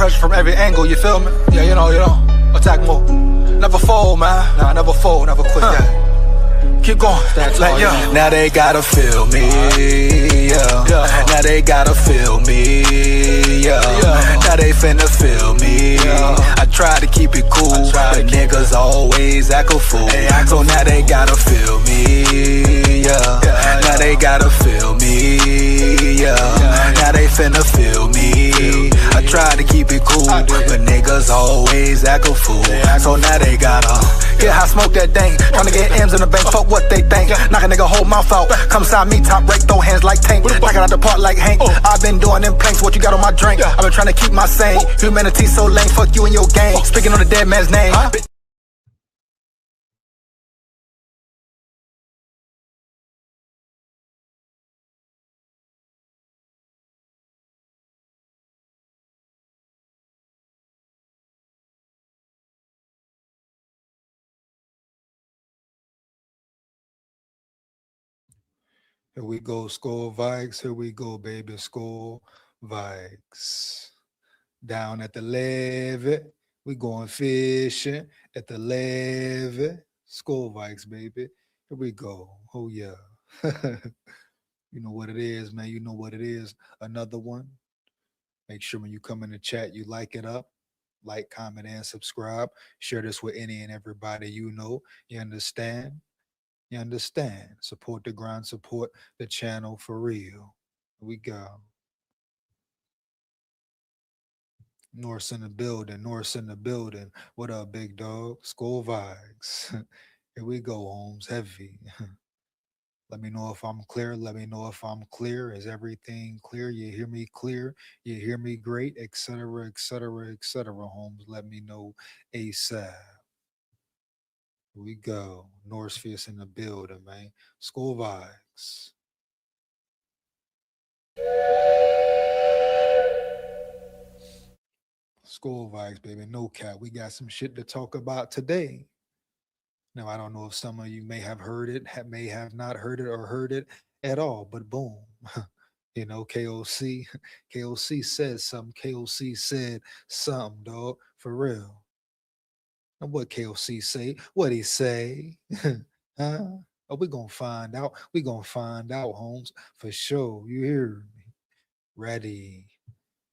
pressure from every angle, you feel me? Yeah, you know, attack mode. Never fold, man. Nah, never fold, never quit, yeah. Keep going, like, yeah. Now they gotta feel me, yeah. Now they gotta feel me, yeah. Now they finna feel me, I try to keep it cool, but niggas always act a fool. So now they gotta feel me, yeah. Now they gotta feel me, yeah. Now they finna feel me, I try to keep it cool, but niggas always act a fool. So now they gotta, yeah, I smoke that dang, tryna get M's in the bank, fuck what they think. Knock a nigga whole mouth out, come sign me, top rate, throw hands like Tank. Knock it out the park like Hank, I've been doing them planks, what you got on my drink? I've been tryna keep my sane, humanity so lame, fuck you and your gang. Speaking on the dead man's name. Here we go, SKOL VIKES. Here we go, baby. SKOL VIKES. Down at the levee, we going fishing at the levee. SKOL VIKES, baby. Here we go. Oh yeah. You know what it is, man. You know what it is. Another one. Make sure when you come in the chat, you like it up. Like, comment, and subscribe. Share this with any and everybody you know. You understand? You understand? Support the grind, support the channel for real. Here we go. Norse in the building, Norse in the building. What up, big dog? SKOL VIKES. Here we go, Holmes. Heavy. Let me know if I'm clear. Let me know if I'm clear. Is everything clear? You hear me clear? You hear me great? Etc. Etc. Etc. Holmes, let me know ASAP. Here we go. Norse Fierce in the building, man. SKOL VIKES. SKOL VIKES, baby. No cap. We got some shit to talk about today. Now, I don't know if some of you may have heard it, may have not heard it, or heard it at all, but boom. You know, KOC, KOC said something. KOC said something, dog, for real. And what KOC say? What he say? Huh? Oh, we gonna find out. We gonna find out, Holmes, for sure. You hear me? Ready.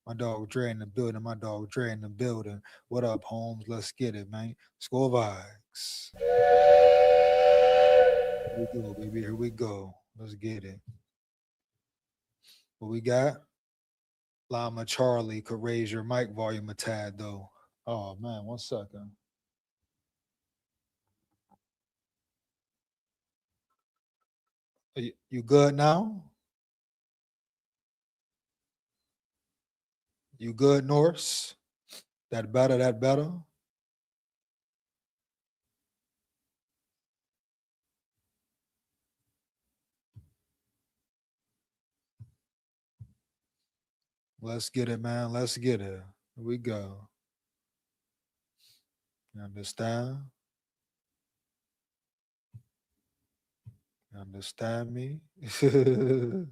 My dog Dre in the building. My dog Dre in the building. What up, Holmes? Let's get it, man. SKOL VIKES. Here we go, baby. Here we go. Let's get it. What we got? Llama Charlie could raise your mic volume a tad, though. Oh, man. 1 second. You good now? You good, Norse? That better, that better? Let's get it, man. Let's get it. Here we go. You understand? You understand me? Here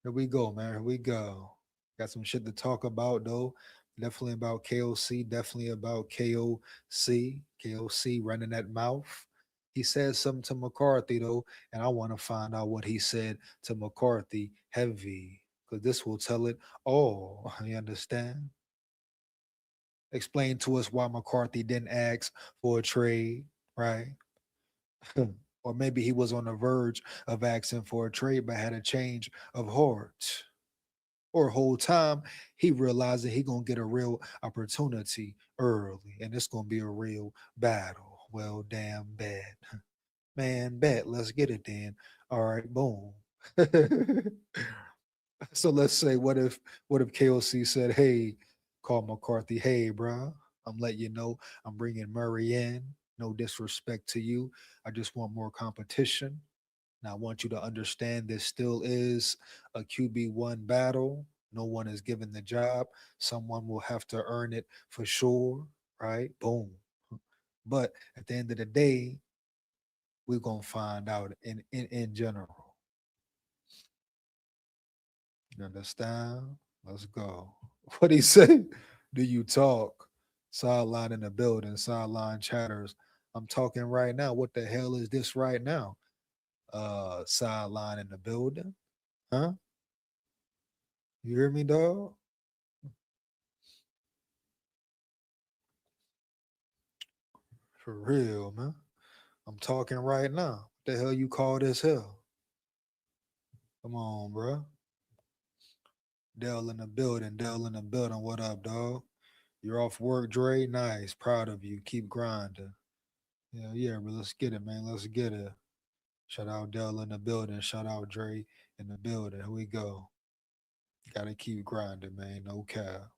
we go, man. Here we go. Got some shit to talk about, though. Definitely about KOC. Definitely about KOC. KOC running that mouth. He said something to McCarthy, though, and I want to find out what he said to McCarthy heavy, because this will tell it all. You understand? Explain to us why McCarthy didn't ask for a trade, right? Or maybe he was on the verge of asking for a trade, but had a change of heart. Or whole time he realized that he gonna get a real opportunity early, and it's gonna be a real battle. Well, damn bad, man. Bet. Let's get it then. All right, boom. So let's say, what if KOC said, "Hey, call McCarthy. Hey, bro, I'm letting you know I'm bringing Murray in. No disrespect to you. I just want more competition. Now, I want you to understand this still is a QB1 battle. No one is given the job. Someone will have to earn it for sure, right? Boom. But at the end of the day, we're going to find out in general. You understand? Let's go. What he say? Do you talk? Sideline in the building, sideline chatters. I'm talking right now. What the hell is this right now? Sideline in the building. Huh? You hear me, dog? For real, man. I'm talking right now. What the hell you call this hell? Come on, bro. Dell in the building. Dell in the building. What up, dog? You're off work, Dre. Nice. Proud of you. Keep grinding. Yeah, yeah, bro. Let's get it, man. Let's get it. Shout out Dell in the building. Shout out Dre in the building. Here we go. Gotta keep grinding, man. No cap.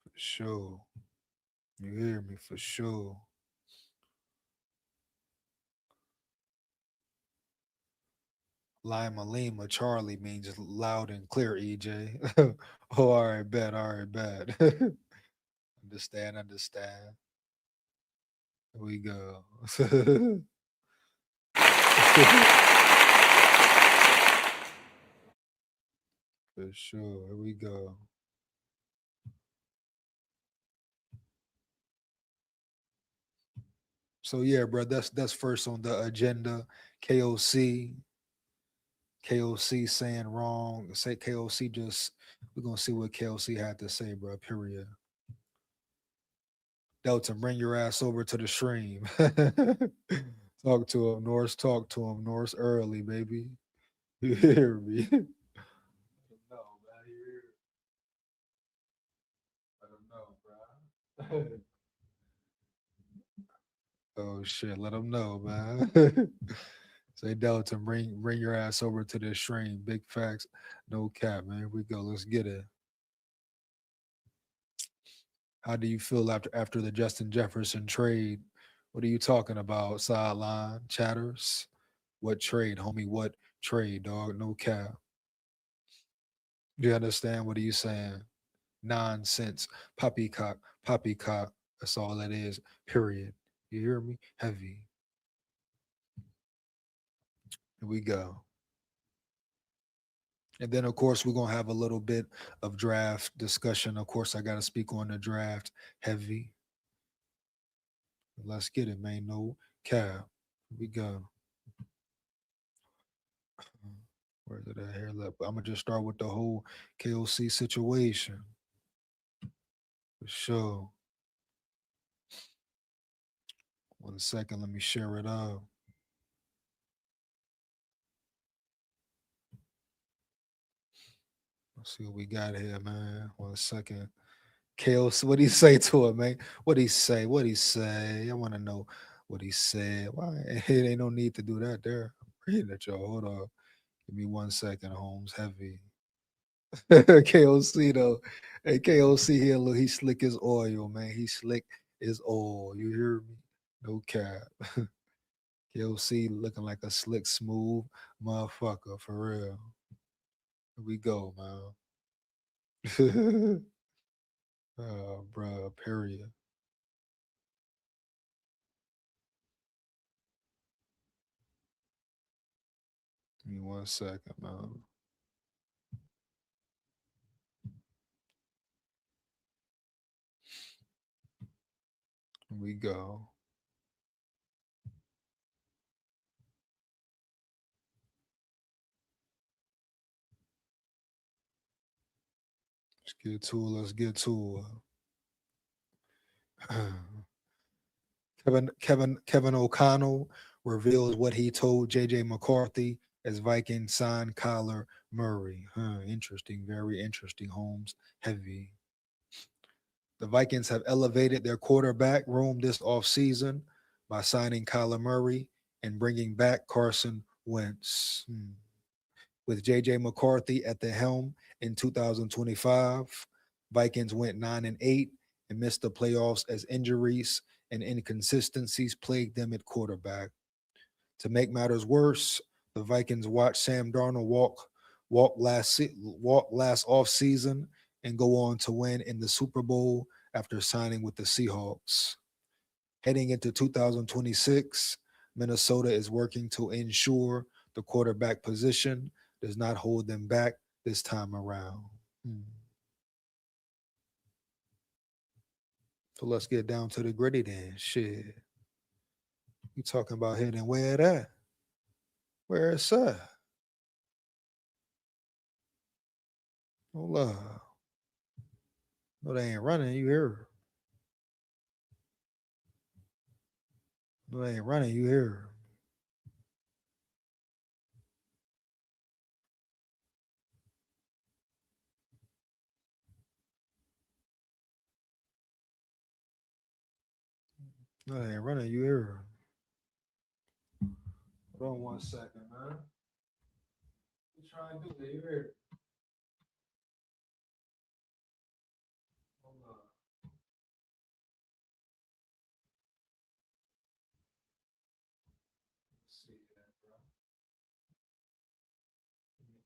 For sure. You hear me? For sure. Lima Lima Charlie means loud and clear, EJ. Oh, all right, bet. All right, bet. Understand, understand. Here we go. For sure. Here we go. So yeah, bro, that's first on the agenda. KOC, KOC saying wrong. Say KOC just we're gonna see what KOC had to say, bro. Period. Delta, bring your ass over to the stream. Talk to him, Norse. Talk to him, Norse. Early, baby. You hear me? Let him know, man. You hear me? Let him know, bro. Oh shit, let him know, man. Say Delta, bring your ass over to this stream. Big facts, no cap, man. Here we go. Let's get it. How do you feel after the Justin Jefferson trade? What are you talking about? Sideline chatters. What trade, homie? What trade, dog? No cap. Do you understand what are you saying? Nonsense. Poppycock. Poppycock. That's all that is. Period. You hear me? Heavy. Here we go. And then, of course, we're going to have a little bit of draft discussion. Of course, I got to speak on the draft heavy. Let's get it, man. No cap. Here we go. Where's it at here? Look, I'm going to just start with the whole KOC situation. For sure. 1 second. Let me share it out. Let's see what we got here, man. 1 second. KOC, what he say to it, man? What he say? What he say? I want to know what he said. Why? It ain't no need to do that there. I'm reading it, y'all. Hold on. Give me 1 second, Holmes. Heavy. KOC though. Hey, KOC here. Look, he slick his oil, man. He slick his oil. You hear me? No cap. KOC looking like a slick, smooth motherfucker for real. Here we go, man. Bruh, period. Give me 1 second, man. Here we go. Let's get to it. Let's get to it. Kevin O'Connell reveals what he told JJ McCarthy as Vikings signed Kyler Murray. Interesting, very interesting. Holmes, heavy. The Vikings have elevated their quarterback room this offseason by signing Kyler Murray and bringing back Carson Wentz. With JJ McCarthy at the helm in 2025, Vikings went 9-8 and missed the playoffs as injuries and inconsistencies plagued them at quarterback. To make matters worse, the Vikings watched Sam Darnold walk last offseason and go on to win in the Super Bowl after signing with the Seahawks. Heading into 2026, Minnesota is working to ensure The quarterback position does not hold them back this time around. So let's get down to the gritty then. Shit. You talking about hitting where it at? Where it's at? Hold up. No, they ain't running. You hear? No, they ain't running. You hear? No, they ain't running. You hear? Hold on 1 second, man. What you trying to do? You hear? Hold on. Let's see that, bro.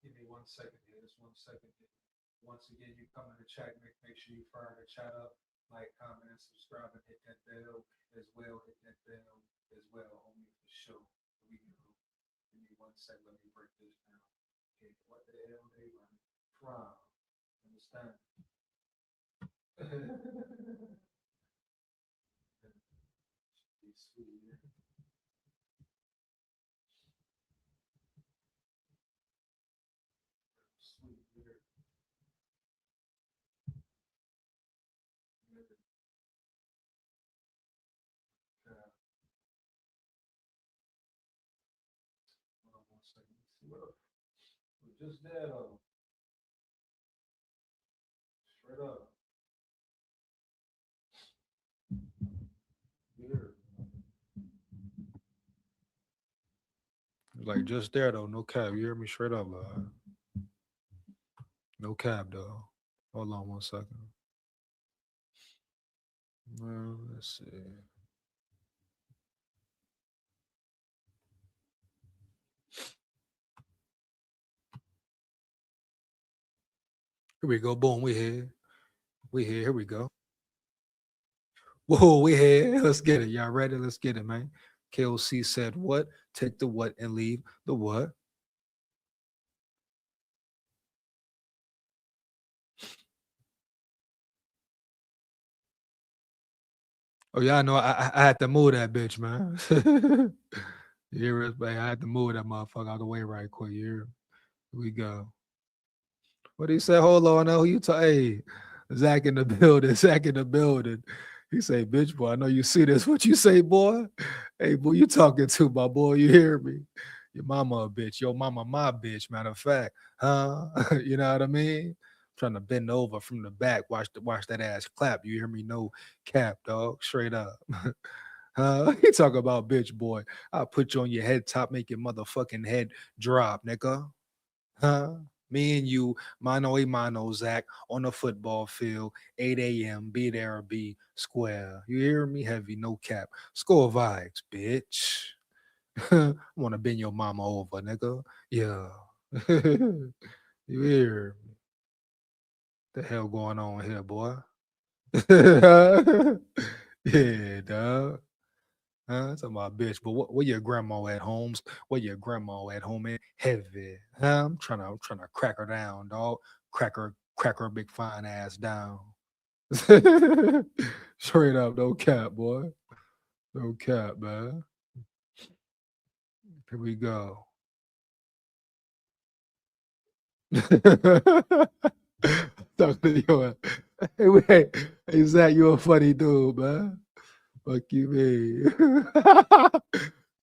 Give me 1 second here. Just 1 second here. Once again, you come in the chat, make sure you fire the chat up, like, comment, and subscribe, and hit that bell as well. Hit that bell as well, homie, for sure. We go. Give me 1 second. Let me break this down. Okay, what the hell they running from? Understand? Be sweet. Sweet. Hold on 1 second. We're just there though. Straight up. Here. Like just there though, no cap. You hear me straight up, no cap though. Hold on 1 second. Well, let's see. Here we go. Boom. We here. We here. Here we go. Whoa, we here. Let's get it. Y'all ready? Let's get it, man. KOC said what? Take the what and leave the what? Oh, yeah, I know. I had to move that bitch, man. You hear us, man? I had to move that motherfucker out of the way right quick. You hear? Here we go. What he said? Hold on, now who you talk? Hey, Zach in the building. Zach in the building. He say, "Bitch, boy, I know you see this. What you say, boy? Hey, boy, you talking to my boy? You hear me? Your mama a bitch. Your mama my bitch. Matter of fact, huh? You know what I mean? Trying to bend over from the back, watch that ass clap. You hear me? No cap, dog. Straight up. He talk about bitch, boy. I'll put you on your head top, make your motherfucking head drop, nigga. Huh? Me and you, mano a mano, Zach, on the football field, 8 a.m. Be there or be square. You hear me? Heavy, no cap. Score vibes, bitch. I want to bend your mama over, nigga. Yeah. You hear me? The hell going on here, boy? Yeah, dog. Talking about bitch, but where your grandma at, Holmes? Where your grandma at, homie? Heavy. I'm trying to crack her down, dog. Crack her big fine ass down. Straight up, no cap, boy. No cap, man. Here we go. Talking to you. Hey, wait. Hey, Zach, you a funny dude, man. Fuck you, man.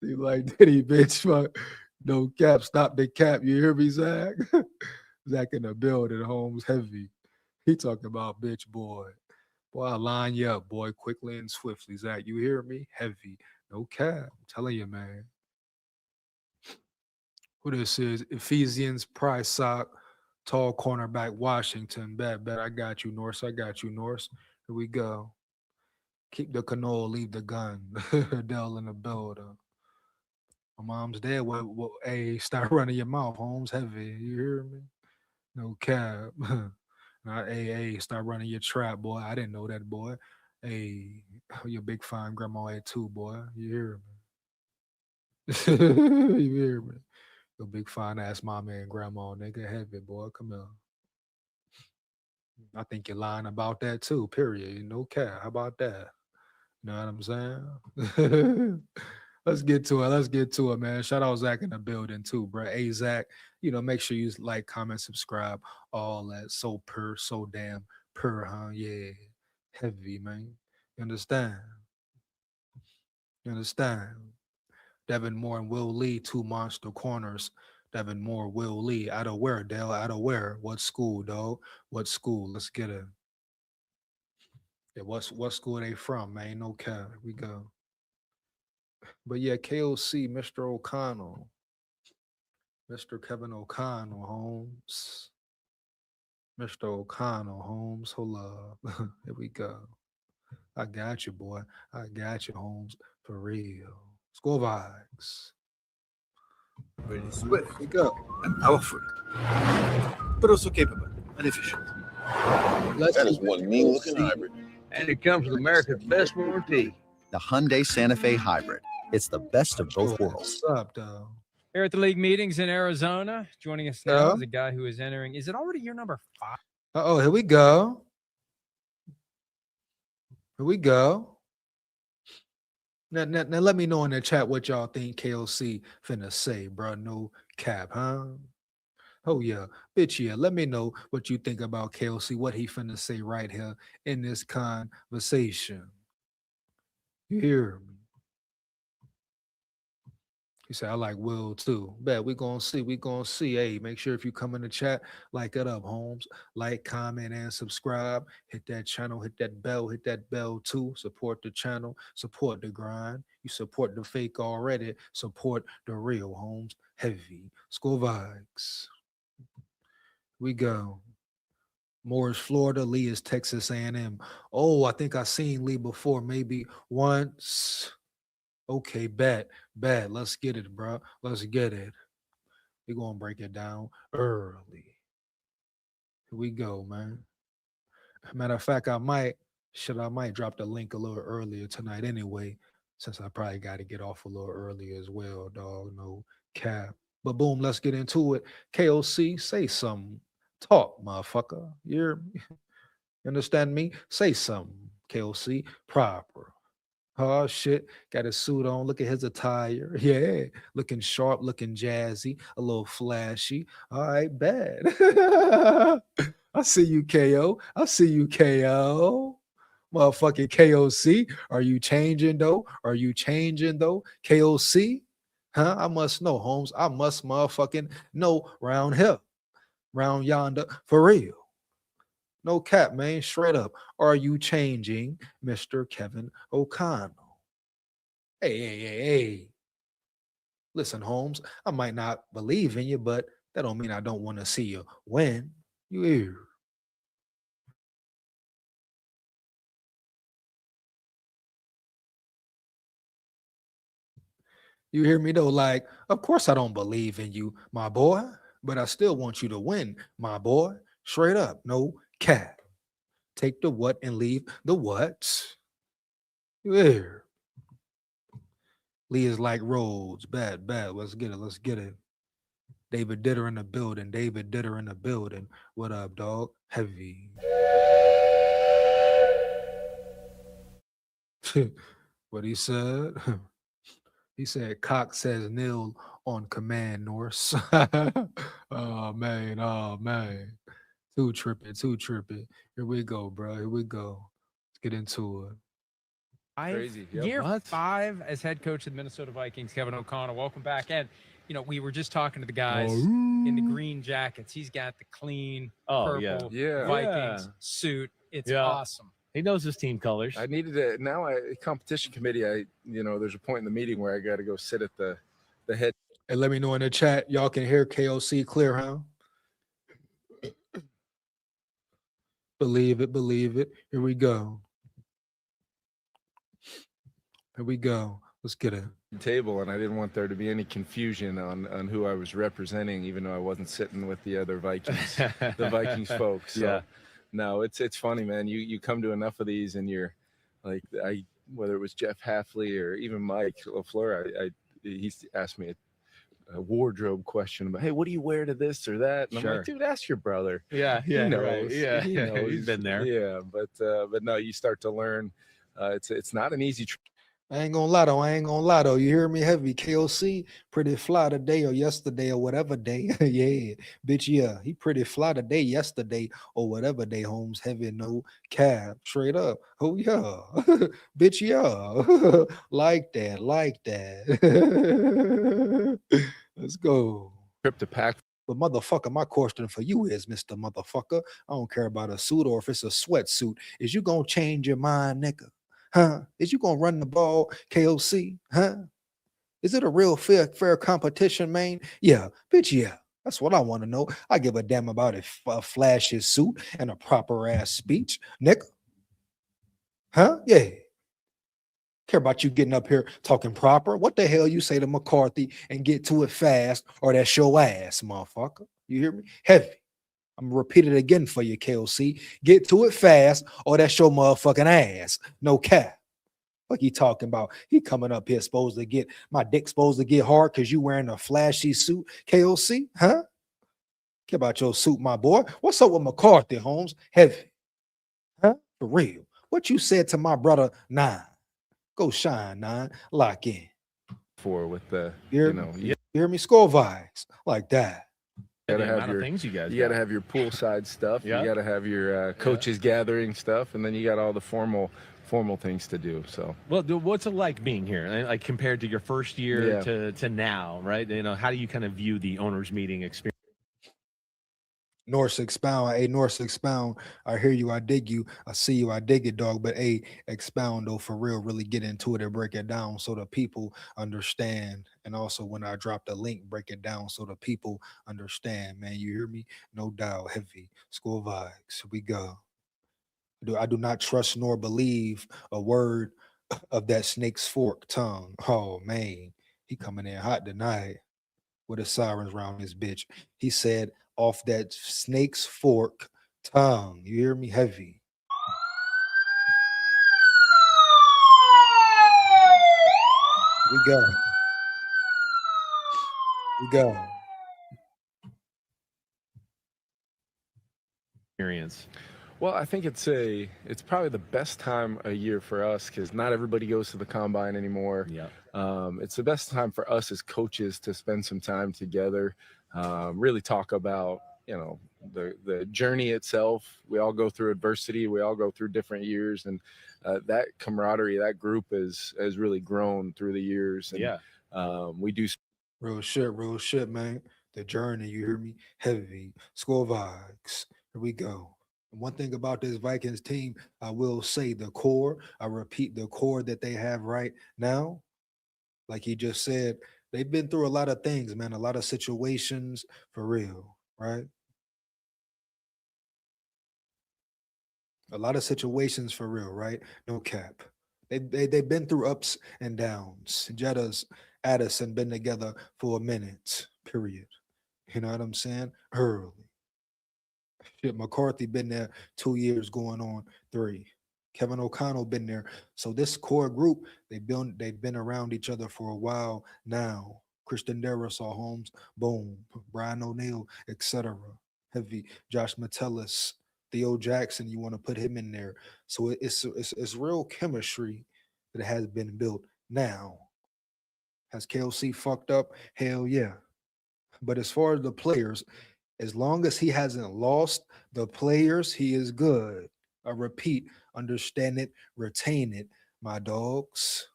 You like Diddy, bitch. Fuck. No cap. Stop the cap. You hear me, Zach? Zach in the building. Holmes heavy. He talking about bitch, boy. Boy, I line you up, boy, quickly and swiftly. Zach, you hear me? Heavy. No cap. I'm telling you, man. Who this is? Ephesians, Price Sock, tall cornerback, Washington. Bet. I got you, Norse. I got you, Norse. Here we go. Keep the canola, leave the gun. Dell in the building. My mom's dead. Hey, start running your mouth, Holmes. Heavy. You hear me? No cap. Hey, start running your trap, boy. I didn't know that, boy. Hey, your big fine grandma had too, boy. You hear me? You hear me? Your big fine ass mama and grandma, nigga. Heavy, boy. Come here. I think you're lying about that too, period. No care. How about that? You know what I'm saying? Let's get to it. Let's get to it, man. Shout out Zach in the building too, bro. Hey, Zach, make sure you like, comment, subscribe, all that. So damn purr, huh? Yeah. Heavy, man. You understand? You understand? Devin Moore and Will Lee, two monster corners. Devin Moore, Will Lee. Out of where, Dale? Out of where? What school, dog? What school? Let's get it. Yeah, what school they from, man? No cap. Here we go. But yeah, KOC, Mr. O'Connell. Mr. Kevin O'Connell, Holmes. Mr. O'Connell, Holmes. Hold up. Here we go. I got you, boy. I got you, Holmes. For real. Score VIKES. Very swift Here we go. and powerful, but also capable and efficient. That is one mean-looking hybrid. And it comes with America's best warranty. The Hyundai Santa Fe Hybrid. It's the best of both worlds. What's up, though? Here at the league meetings in Arizona, joining us now is a guy who is entering. Is it already year number 5? Oh, here we go. Here we go. Now, let me know in the chat what y'all think KOC finna say, bro. No cap, huh? Oh, yeah. Bitch, yeah. Let me know what you think about KOC, what he finna say right here in this conversation. You hear me? He said, I like Will too. Bet we gonna see. We gonna see. Hey, make sure if you come in the chat, like it up, Holmes. Like, comment, and subscribe. Hit that channel, hit that bell too. Support the channel, support the grind. You support the fake already. Support the real, Holmes. Heavy. Score VIKES. We go. Moore is Florida. Lee is Texas A&M. Oh, I think I seen Lee before, maybe once. Okay, bet. Let's get it, bro. Let's get it. We're going to break it down early. Here we go, man. Matter of fact, I might drop the link a little earlier tonight anyway, since I probably got to get off a little earlier as well, dog. No cap. But boom, let's get into it. KOC, say something. Talk, motherfucker. You understand me? Say something, KOC. Proper. Oh, shit. Got his suit on. Look at his attire. Yeah. Looking sharp, looking jazzy, a little flashy. All right, bad. I see you, KO. I see you, KO. Motherfucking KOC. Are you changing, though? KOC? Huh? I must know, Holmes. I must motherfucking know round here, round yonder, for real. No cap, man. Straight up. Are you changing, Mr. Kevin O'Connell? Hey. Listen, Holmes, I might not believe in you, but that don't mean I don't want to see you win. You hear? You hear me, though? Like, of course I don't believe in you, my boy, but I still want you to win, my boy. Straight up. No cap. Take the what and leave the what. There. Lee is like Rhodes. Bad. Let's get it. David Ditter in the building. What up, dog? Heavy. What he said? He said, Cox says nil on command, Norse. Oh, man. Too trippy. Here we go, bro. Let's get into it. Crazy. Year 5 as head coach of the Minnesota Vikings, Kevin O'Connell. Welcome back. And, we were just talking to the guys in the green jackets. He's got the clean purple Vikings suit. It's awesome. He knows his team colors. I needed it. Now, competition committee, there's a point in the meeting where I got to go sit at the head. And let me know in the chat. Y'all can hear KOC clear, huh? Believe it. Here we go. Let's get it. Table, and I didn't want there to be any confusion on who I was representing, even though I wasn't sitting with the other Vikings, the Vikings folks. So, no, it's funny, man. You come to enough of these, and you're like, whether it was Jeff Halfley or even Mike LaFleur, he asked me wardrobe question about, hey, what do you wear to this or that? And I'm like, dude, ask your brother. Yeah, He knows. Yeah, He knows. He's been there. Yeah, but no, you start to learn. It's not an easy. I ain't gonna lie though. You hear me? Heavy KOC, pretty fly today or yesterday or whatever day. Yeah, bitch, yeah. He pretty fly today, yesterday, or whatever day, Holmes. Heavy, no cab. Straight up. Oh yeah. Bitch, yeah. like that. Let's go. Trip to pack. But motherfucker, my question for you is, Mr. Motherfucker, I don't care about a suit or if it's a sweatsuit. Is you gonna change your mind, nigga? Huh? Is you gonna run the ball, KOC? Huh? Is it a real fair competition, man? Yeah, bitch, yeah. That's what I want to know. I give a damn about a flashy suit and a proper ass speech, nigga. Huh? Yeah. Care about you getting up here talking proper. What the hell you say to McCarthy and get to it fast, or that's your ass, motherfucker. You hear me? Heavy. I'm gonna repeat it again for you, KOC. Get to it fast, or that's your motherfucking ass. No cap. Like he talking about, he coming up here supposed to get, my dick supposed to get hard because you wearing a flashy suit, KOC, huh? Care about your suit, my boy. What's up with McCarthy, Holmes? Heavy, huh? For real. What you said to my brother, 9. Go shine, 9. Lock in. For with the, you hear me? Score vibes like that. You gotta have your things you guys. You gotta have your poolside stuff. Yeah. You gotta have your coaches gathering stuff, and then you got all the formal things to do. So, well, what's it like being here, like compared to your first year to now, right? How do you kind of view the owners' meeting experience? Norse expound. Hey, Norse expound. I hear you. I dig you. I see you. I dig it, dog. But hey, expound though, for real. Really get into it and break it down so the people understand. And also, when I drop the link, break it down so the people understand. Man, you hear me? No doubt. Heavy. School vibes. Here we go. I do not trust nor believe a word of that snake's fork tongue. Oh man, he coming in hot tonight with the sirens around this bitch. He said, off that snake's fork tongue. You hear me? Heavy. We go. Experience. Well, I think it's probably the best time of year for us because not everybody goes to the combine anymore. Yeah. It's the best time for us as coaches to spend some time together, really talk about, the journey itself. We all go through adversity. We all go through different years, and that camaraderie, that group has really grown through the years. And, we do real shit, man. The journey, you hear me? Heavy. Score vibes. Here we go. One thing about this Vikings team, I will say the core, I repeat, the core that they have right now, like he just said, they've been through a lot of things, man, a lot of situations for real, right? A lot of situations for real, right? No cap. They've been through ups and downs. Jetta's, Addison been together for a minute, period. You know what I'm saying? Early. Shit, McCarthy been there 2 years going on 3. Kevin O'Connell been there. So this core group, they've been around each other for a while now. Christian Darrisaw, Holmes, boom. Brian O'Neill, etc. Heavy. Josh Metellus, Theo Jackson, you want to put him in there. So it's real chemistry that has been built now. Has KOC fucked up? Hell yeah. But as far as the players, as long as he hasn't lost the players, he is good. I repeat, understand it, retain it, my dogs.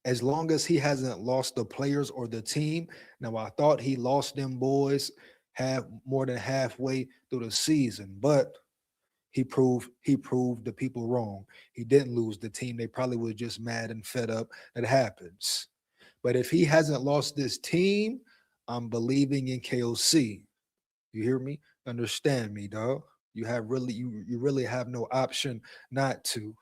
As long as he hasn't lost the players or the team. Now, I thought he lost them boys more than halfway through the season, but he proved the people wrong. He didn't lose the team. They probably was just mad and fed up. That happens. But if he hasn't lost this team, I'm believing in KOC. You hear me? Understand me, dog. You really have no option not to.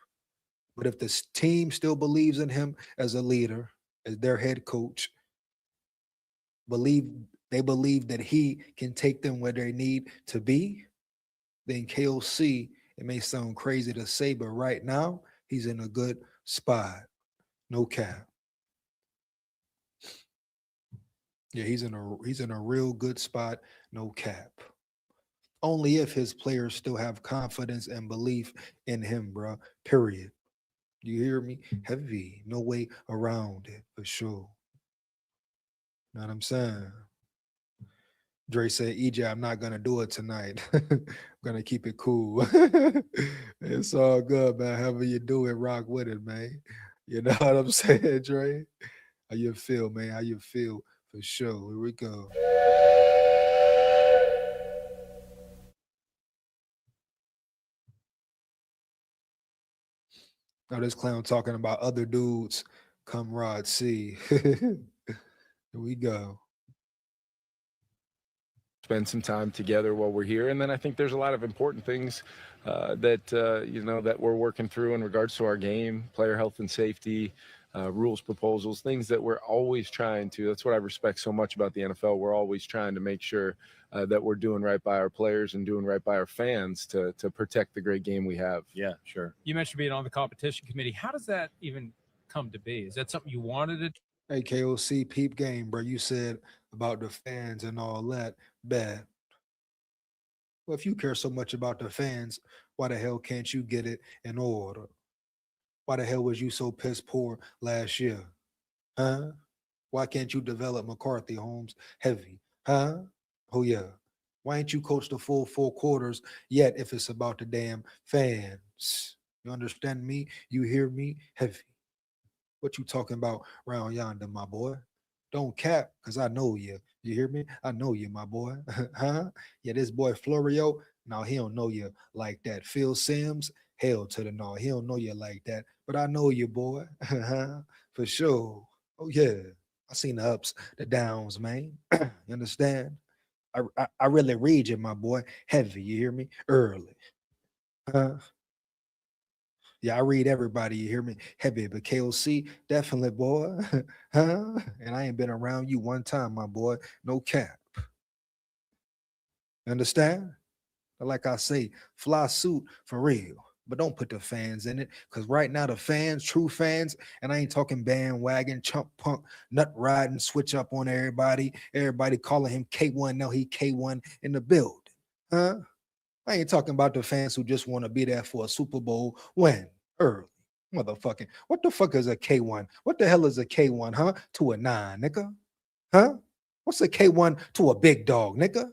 But if this team still believes in him as a leader, as their head coach, they believe that he can take them where they need to be, then KOC, it may sound crazy to say, but right now, he's in a good spot. No cap. Yeah, he's in a real good spot, no cap. Only if his players still have confidence and belief in him, bro. Period. You hear me? Heavy. No way around it, for sure. Know what I'm saying? Dre said, EJ, I'm not gonna do it tonight. I'm gonna keep it cool. It's all good, man. However you do it, rock with it, man. You know what I'm saying, Dre? How you feel, man? How you feel? For sure. Here we go. Now this clown talking about other dudes. Come Rod C. Here we go. Spend some time together while we're here, and then I think there's a lot of important things that we're working through in regards to our game, player health and safety, rules proposals, things that we're always trying to. That's what I respect so much about the NFL. We're always trying to make sure that we're doing right by our players and doing right by our fans to protect the great game we have. Yeah, sure. You mentioned being on the competition committee. How does that even come to be? Is that something you wanted to? Hey, KOC, peep game, bro. You said about the fans and all that. Bad. Well, if you care so much about the fans, why the hell can't you get it in order? Why the hell was you so piss poor last year? Huh? Why can't you develop McCarthy, Holmes? Heavy. Huh? Oh, yeah. Why ain't you coach the full 4 quarters yet if it's about the damn fans? You understand me? You hear me? Heavy. What you talking about round yonder, my boy? Don't cap, because I know you. You hear me? I know you, my boy. Huh? Yeah, this boy Florio, no, he don't know you like that. Phil Sims, hell to the no. He don't know you like that. But I know you, boy. For sure. Oh, yeah. I seen the ups, the downs, man. You understand? I really read you, my boy. Heavy, you hear me? Early. Huh? Yeah, I read everybody, you hear me? Heavy, but KOC, definitely, boy. Huh? And I ain't been around you one time, my boy. No cap. Understand? But like I say, fly suit for real. But don't put the fans in it. Because right now, the fans, true fans, and I ain't talking bandwagon, chump punk, nut riding, switch up on everybody. Everybody calling him K1. Now he K1 in the building. Huh? I ain't talking about the fans who just want to be there for a Super Bowl win early. Motherfucking, what the fuck is a K1? What the hell is a K1, huh? To a 9, nigga? Huh? What's a K1 to a big dog, nigga?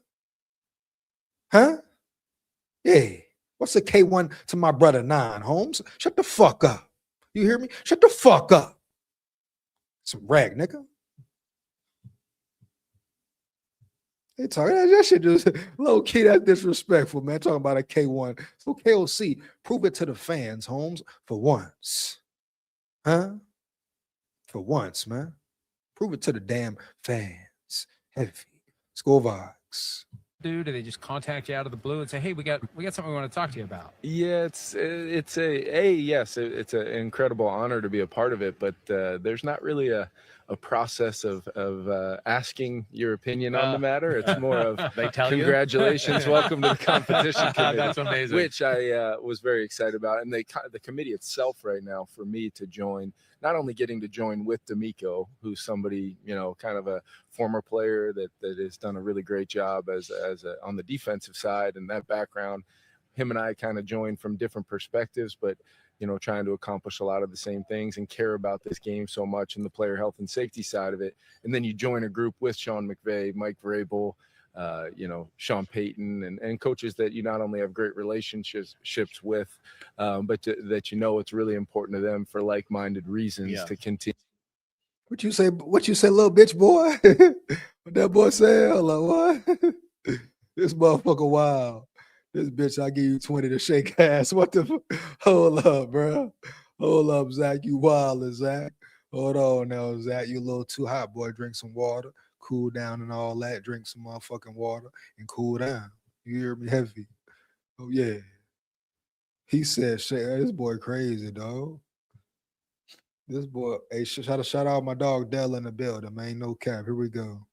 Huh? Yeah. What's a K1 to my brother 9, Holmes? Shut the fuck up. You hear me? Shut the fuck up. Some rag, nigga. They talking that shit just low key. That's disrespectful, man. Talking about a K1. So KOC, prove it to the fans, Holmes, for once. Huh? For once, man. Prove it to the damn fans. Heavy. SKOL VIKES. Do they just contact you out of the blue and say, hey, we got something we want to talk to you about? Yeah, it's an incredible honor to be a part of it, but there's not really a process of asking your opinion on the matter. It's more of they tell congratulations, welcome to the competition committee. That's amazing. Which I was very excited about, and the committee itself right now for me to join. Not only getting to join with D'Amico, who's somebody, kind of a former player that has done a really great job on the defensive side and that background. Him and I kind of joined from different perspectives, but trying to accomplish a lot of the same things and care about this game so much and the player health and safety side of it. And then you join a group with Sean McVay, Mike Vrabel, Sean Payton and coaches that you not only have great relationships with, but that it's really important to them for like-minded reasons to continue. What you say, little bitch boy? What that boy say? Hello, what? This motherfucker wild. This bitch, I give you 20 to shake ass. What the hold up, bro. Hold up, Zach. You wild, Zach. Hold on now, Zach. You a little too hot, boy. Drink some water. Cool down and all that. Drink some motherfucking water and cool down. You hear me? Heavy. Oh, yeah. He said, this boy crazy, dog. This boy, hey, shout out my dog Dell in the building, man. No cap. Here we go.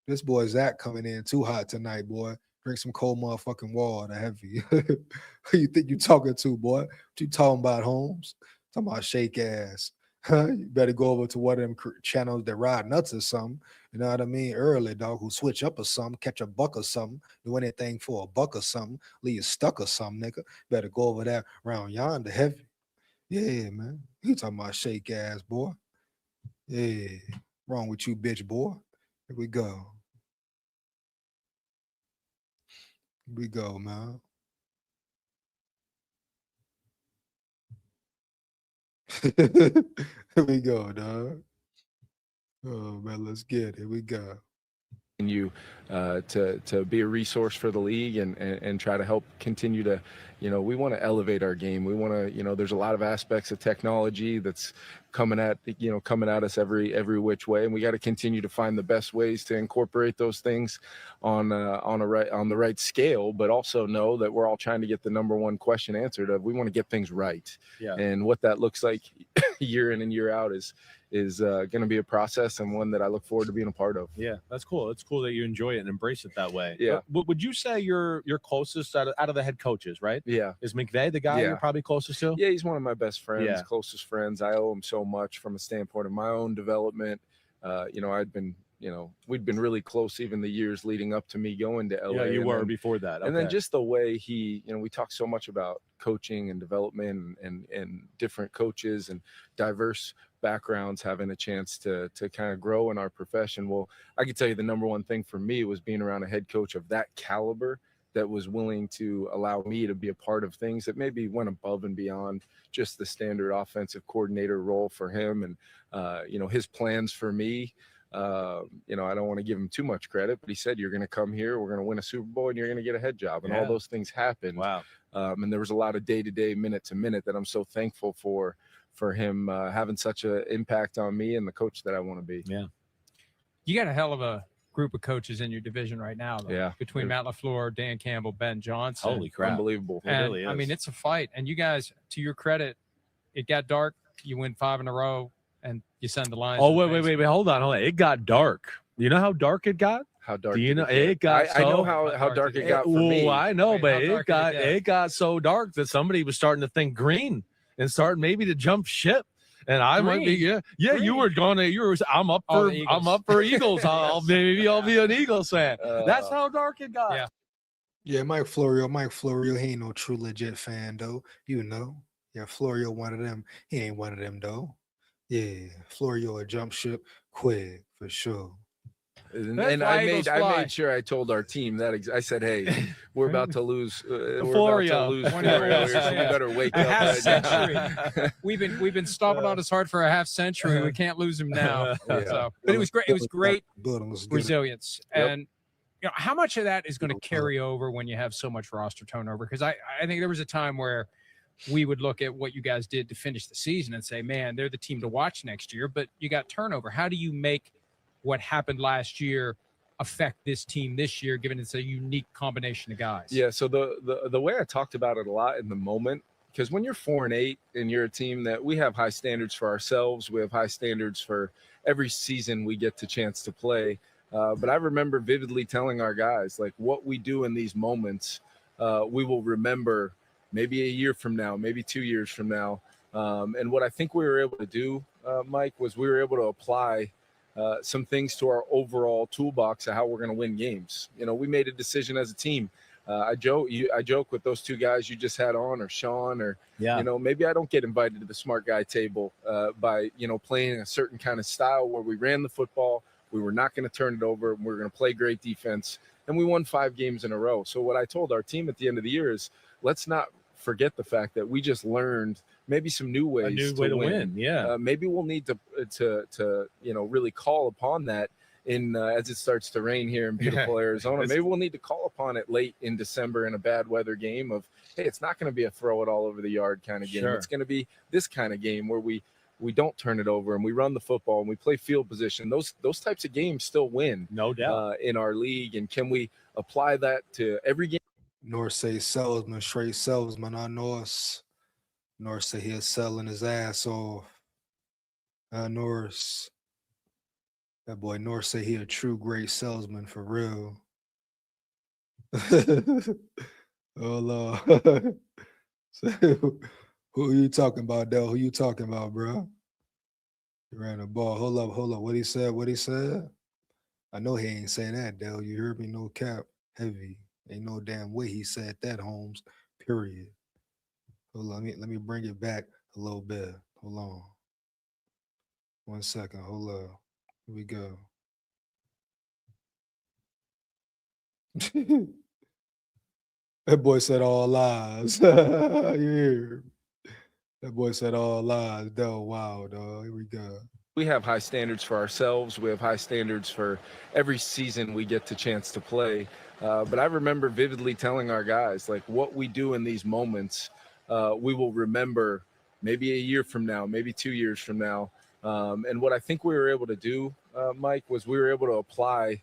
This boy Zach coming in too hot tonight, boy. Drink some cold motherfucking water, heavy. Who you think you talking to, boy? What you talking about, Holmes? Talking about shake ass. You better go over to one of them channels that ride nuts or something. You know what I mean? Early, dog, who switch up or something, catch a buck or something, do anything for a buck or something, leave you stuck or something, nigga. Better go over there around yonder heavy. Yeah, man. You talking about shake ass, boy. Yeah. Wrong with you, bitch, boy. Here we go. Here we go, man. Here we go, dog. Oh man, let's get it. Here we go. You to be a resource for the league and try to help continue to, we want to elevate our game. We want to, there's a lot of aspects of technology that's coming at us every which way, and we got to continue to find the best ways to incorporate those things on the right scale, but also know that we're all trying to get the number one question answered of we want to get things right. Yeah. And what that looks like year in and year out is going to be a process, and one that I look forward to being a part of. Yeah, that's cool. It's cool that you enjoy it and embrace it that way. Yeah. Would you say you're closest out of the head coaches, right? Yeah. Is McVay the guy you're probably closest to? Yeah, he's one of my best friends, closest friends. I owe him so much from a standpoint of my own development. We'd been really close even the years leading up to me going to LA. Yeah, you were before that. Okay. And then just the way he, we talk so much about coaching and development and different coaches and diverse backgrounds having a chance to kind of grow in our profession. Well, I can tell you the number one thing for me was being around a head coach of that caliber that was willing to allow me to be a part of things that maybe went above and beyond just the standard offensive coordinator role for him. And, his plans for me, I don't want to give him too much credit, but he said, you're going to come here, we're going to win a Super Bowl, and you're going to get a head job. And all those things happened. Wow. And there was a lot of day-to-day, minute-to-minute that I'm so thankful for him having such an impact on me and the coach that I want to be. Yeah. You got a hell of a group of coaches in your division right now, though. Yeah. Between Matt LaFleur, Dan Campbell, Ben Johnson. Holy crap. Unbelievable. And, it really is. I mean, it's a fight. And you guys, to your credit, it got dark. You win 5 in a row, and you send the Lions. Oh, wait. Hold on. It got dark. You know how dark it got? How dark? Do you know it got? I know how dark it got for me. I know, Wait, but how dark it got so dark that somebody was starting to think green and start maybe to jump ship. And I might be, Green. you were going to, I'm up for Eagles. I'll be an Eagles fan. That's how dark it got. Yeah. Yeah, Mike Florio, he ain't no true legit fan though. Yeah, Florio one of them. He ain't one of them though. Yeah, Florio a jump ship quick for sure. And I made sure I told our team that I said, hey, we're about to lose. Florio. We better wake up. Half century. We've been stomping on his heart for a half century. We can't lose him now. So, but it was great. It was great resilience. Yep. And how much of that is going to carry over when you have so much roster turnover? Because I think there was a time where we would look at what you guys did to finish the season and say, man, they're the team to watch next year. But you got turnover. How do you make what happened last year affect this team this year, given it's a unique combination of guys? Yeah, so the way I talked about it a lot in the moment, because when you're 4-8 and you're a team that we have high standards for ourselves, we have high standards for every season we get the chance to play. But I remember vividly telling our guys, like, what we do in these moments, we will remember maybe a year from now, maybe 2 years from now. And what I think we were able to do, Mike, was we were able to apply some things to our overall toolbox of how we're going to win games. We made a decision as a team. I joke with those two guys you just had on, or Sean, or maybe I don't get invited to the smart guy table by playing a certain kind of style where we ran the football, we were not going to turn it over, we were going to play great defense, and we won 5 games in a row. So what I told our team at the end of the year is, let's not forget the fact that we just learned maybe some new ways to win. Yeah. Maybe we'll need to really call upon that as it starts to rain here in beautiful Arizona. Maybe we'll need to call upon it late in December in a bad weather game of, hey, it's not going to be a throw it all over the yard kind of game. Sure. It's going to be this kind of game where we don't turn it over and we run the football and we play field position. Those types of games still win, no doubt, in our league. And can we apply that to every game? North say salesman, straight salesman. I North say he's selling his ass off. North, that boy North say he a true great salesman for real. Oh Lord. So, who are you talking about, though? Who you talking about, bro? He ran the ball. Hold up. What he said? I know he ain't say that, Dale. You heard me? No cap. Heavy. Ain't no damn way he said that, Holmes. Period. Hold on. Let me bring it back a little bit. Hold on. 1 second. Hold up. Here we go. That boy said all lies. You hear? That boy said all lies. Dale, wow, dog. Here we go. We have high standards for ourselves. We have high standards for every season we get the chance to play. But I remember vividly telling our guys, like, what we do in these moments, we will remember maybe a year from now, maybe 2 years from now. And what I think we were able to do, Mike, was we were able to apply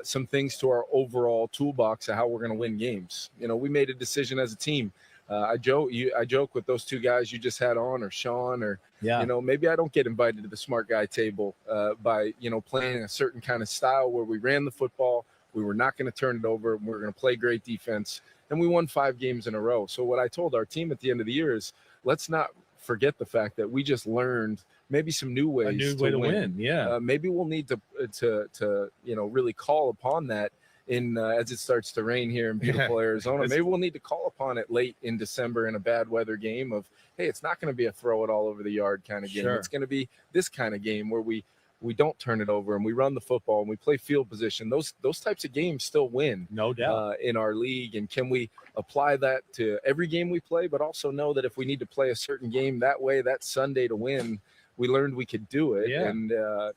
some things to our overall toolbox of how we're going to win games. You know, we made a decision as a team. I joke with those two guys you just had on, or Sean, or you know, maybe I don't get invited to the smart guy table by, you know, playing a certain kind of style where we ran the football, we were not going to turn it over, we were going to play great defense, and we won 5 games in a row. So what I told our team at the end of the year is, let's not forget the fact that we just learned maybe some new ways to win. Yeah. Maybe we'll need to you know, really call upon that in as it starts to rain here in beautiful Arizona. Maybe we'll need to call upon it late in December in a bad weather game of, hey, it's not going to be a throw it all over the yard kind of game. It's going to be this kind of game where we don't turn it over and we run the football and we play field position. Those types of games still win, no doubt, in our league. And can we apply that to every game we play, but also know that if we need to play a certain game that way, that Sunday to win, we learned we could do it. And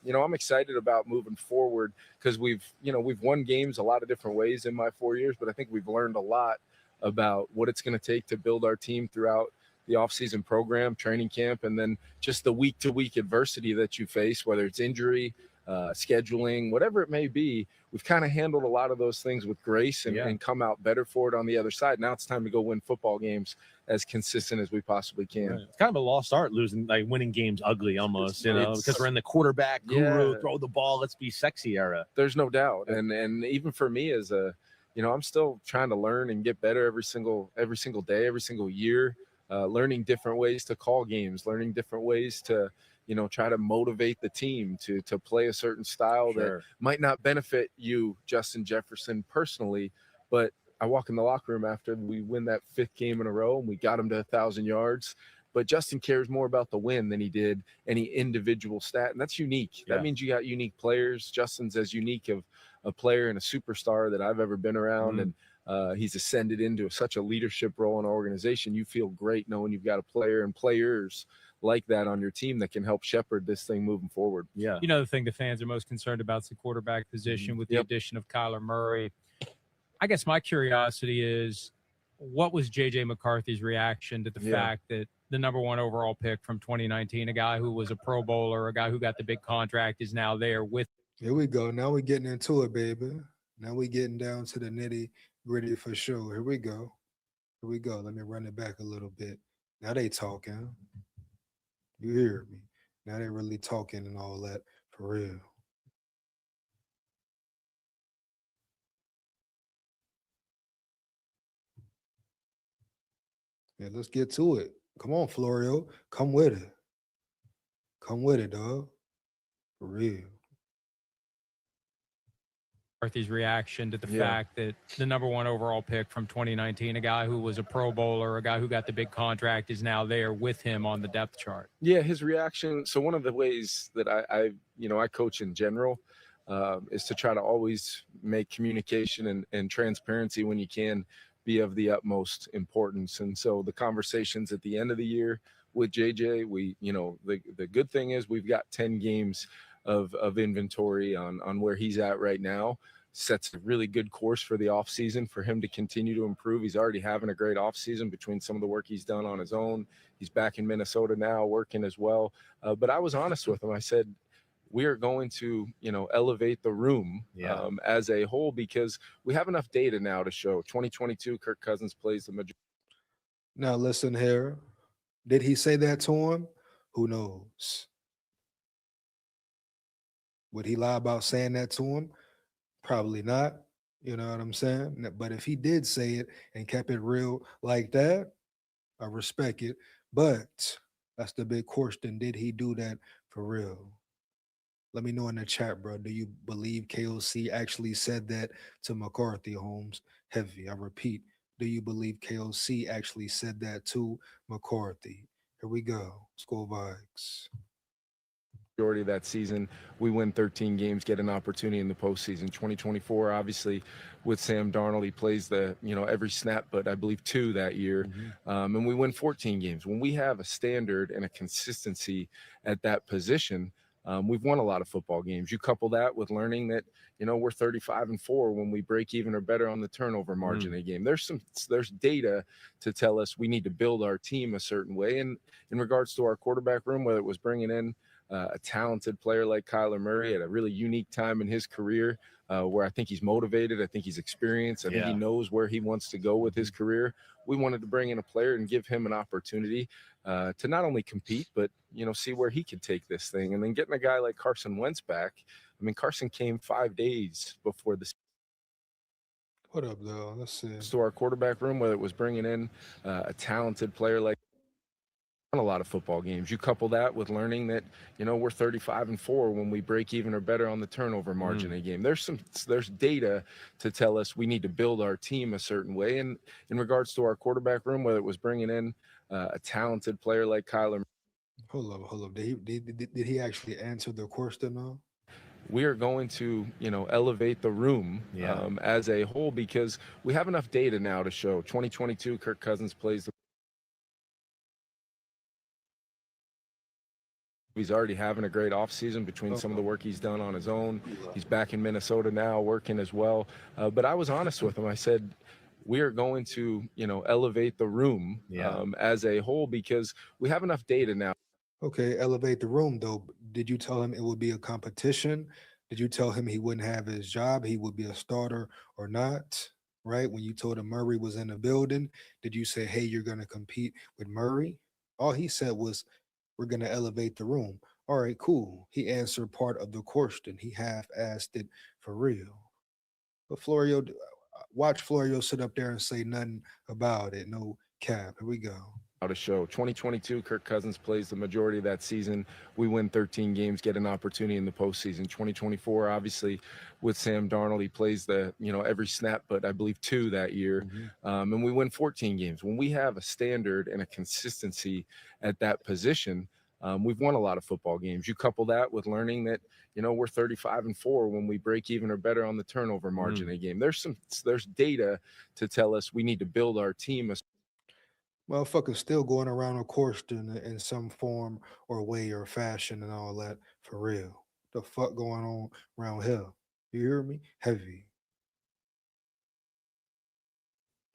you know, I'm excited about moving forward because we've won games a lot of different ways in my 4 years, but I think we've learned a lot about what it's going to take to build our team throughout the offseason program, training camp, and then just the week-to-week adversity that you face, whether it's injury, scheduling, whatever it may be. We've kind of handled a lot of those things with grace and come out better for it on the other side. Now it's time to go win football games as consistent as we possibly can. Right. It's kind of a lost art, winning games ugly almost, you know, because we're in the quarterback guru, throw the ball, let's be sexy era. There's no doubt. And even for me as a, you know, I'm still trying to learn and get better every single day, every single year, learning different ways to call games, learning different ways to, you know, try to motivate the team to play a certain style that might not benefit you, Justin Jefferson, personally, but I walk in the locker room after we win that 5th game in a row and we got him to 1,000 yards. But Justin cares more about the win than he did any individual stat. And that's unique. That means you got unique players. Justin's as unique of a player and a superstar that I've ever been around. And he's ascended into such a leadership role in our organization. You feel great knowing you've got a player and players like that on your team that can help shepherd this thing moving forward. You know, the thing the fans are most concerned about is the quarterback position with the addition of Kyler Murray. I guess my curiosity is, what was J.J. McCarthy's reaction to the fact that the #1 overall pick from 2019, a guy who was a Pro Bowler, a guy who got the big contract, is now there with? Here we go. Now we're getting into it, baby. Now we're getting down to the nitty gritty for sure. Here we go. Here we go. Let me run it back a little bit. Now they talking. You hear me? Now they really talking and all that for real. Yeah, let's get to it. Come on, Florio. Come with it. Come with it, dog. For real. McCarthy's reaction to the fact that the #1 overall pick from 2019, a guy who was a Pro Bowler, a guy who got the big contract, is now there with him on the depth chart. Yeah, his reaction. So one of the ways that I coach in general is to try to always make communication and transparency when you can be of the utmost importance. And so the conversations at the end of the year with JJ, the good thing is we've got 10 games of inventory on where he's at right now. Sets a really good course for the offseason for him to continue to improve. He's already having a great offseason between some of the work he's done on his own. He's back in Minnesota now working as well. But I was honest with him. I said, we are going to, elevate the room as a whole, because we have enough data now to show 2022 Kirk Cousins plays the majority. Now listen here. Did he say that to him? Who knows? Would he lie about saying that to him? Probably not. You know what I'm saying? But if he did say it and kept it real like that, I respect it. But that's the big question. Did he do that For real. Let me know in the chat, bro. Do you believe KOC actually said that to McCarthy, Holmes? Heavy. I repeat, do you believe KOC actually said that to McCarthy? Here we go. SKOL VIKES. Majority of that season, we win 13 games, get an opportunity in the postseason. 2024, obviously, with Sam Darnold, he plays every snap, but I believe 2 that year, and we win 14 games. When we have a standard and a consistency at that position, we've won a lot of football games. You couple that with learning that we're 35-4 when we break even or better on the turnover margin a game. There's data to tell us we need to build our team a certain way. And in regards to our quarterback room, whether it was bringing in a talented player like Kyler Murray at a really unique time in his career, where I think he's motivated, I think he's experienced, I think he knows where he wants to go with his career. We wanted to bring in a player and give him an opportunity to not only compete, but see where he could take this thing. And then getting a guy like Carson Wentz back. I mean, Carson came 5 days before the. What up, though? Let's see. To our quarterback room, whether it was bringing in a talented player like. A lot of football games. You couple that with learning that we're 35-4 when we break even or better on the turnover margin a game. There's data to tell us we need to build our team a certain way. And in regards to our quarterback room, whether it was bringing in a talented player like Kyler. Hold up. Did he actually answer the question now? We are going to elevate the room as a whole, because we have enough data now to show 2022 Kirk Cousins plays the. He's already having a great offseason between some of the work he's done on his own. He's back in Minnesota now working as well. But I was honest with him. I said, we are going to, elevate the room as a whole, because we have enough data now. Okay, elevate the room, though. Did you tell him it would be a competition? Did you tell him he wouldn't have his job, he would be a starter or not? Right? When you told him Murray was in the building, did you say, hey, you're going to compete with Murray? All he said was, we're going to elevate the room. All right, cool. He answered part of the question. He half-assed it for real. But Florio, watch Florio sit up there and say nothing about it. No cap. Here we go. To show 2022 Kirk Cousins plays the majority of that season. We win 13 games, get an opportunity in the postseason. 2024, obviously, with Sam Darnold, he plays every snap, but I believe 2 that year, and we win 14 games. When we have a standard and a consistency at that position, we've won a lot of football games. You couple that with learning that we're 35-4 when we break even or better on the turnover margin a game. There's data to tell us we need to build our team. Motherfuckers still going around a course in some form or way or fashion and all that, for real. The fuck going on around here? You hear me? Heavy.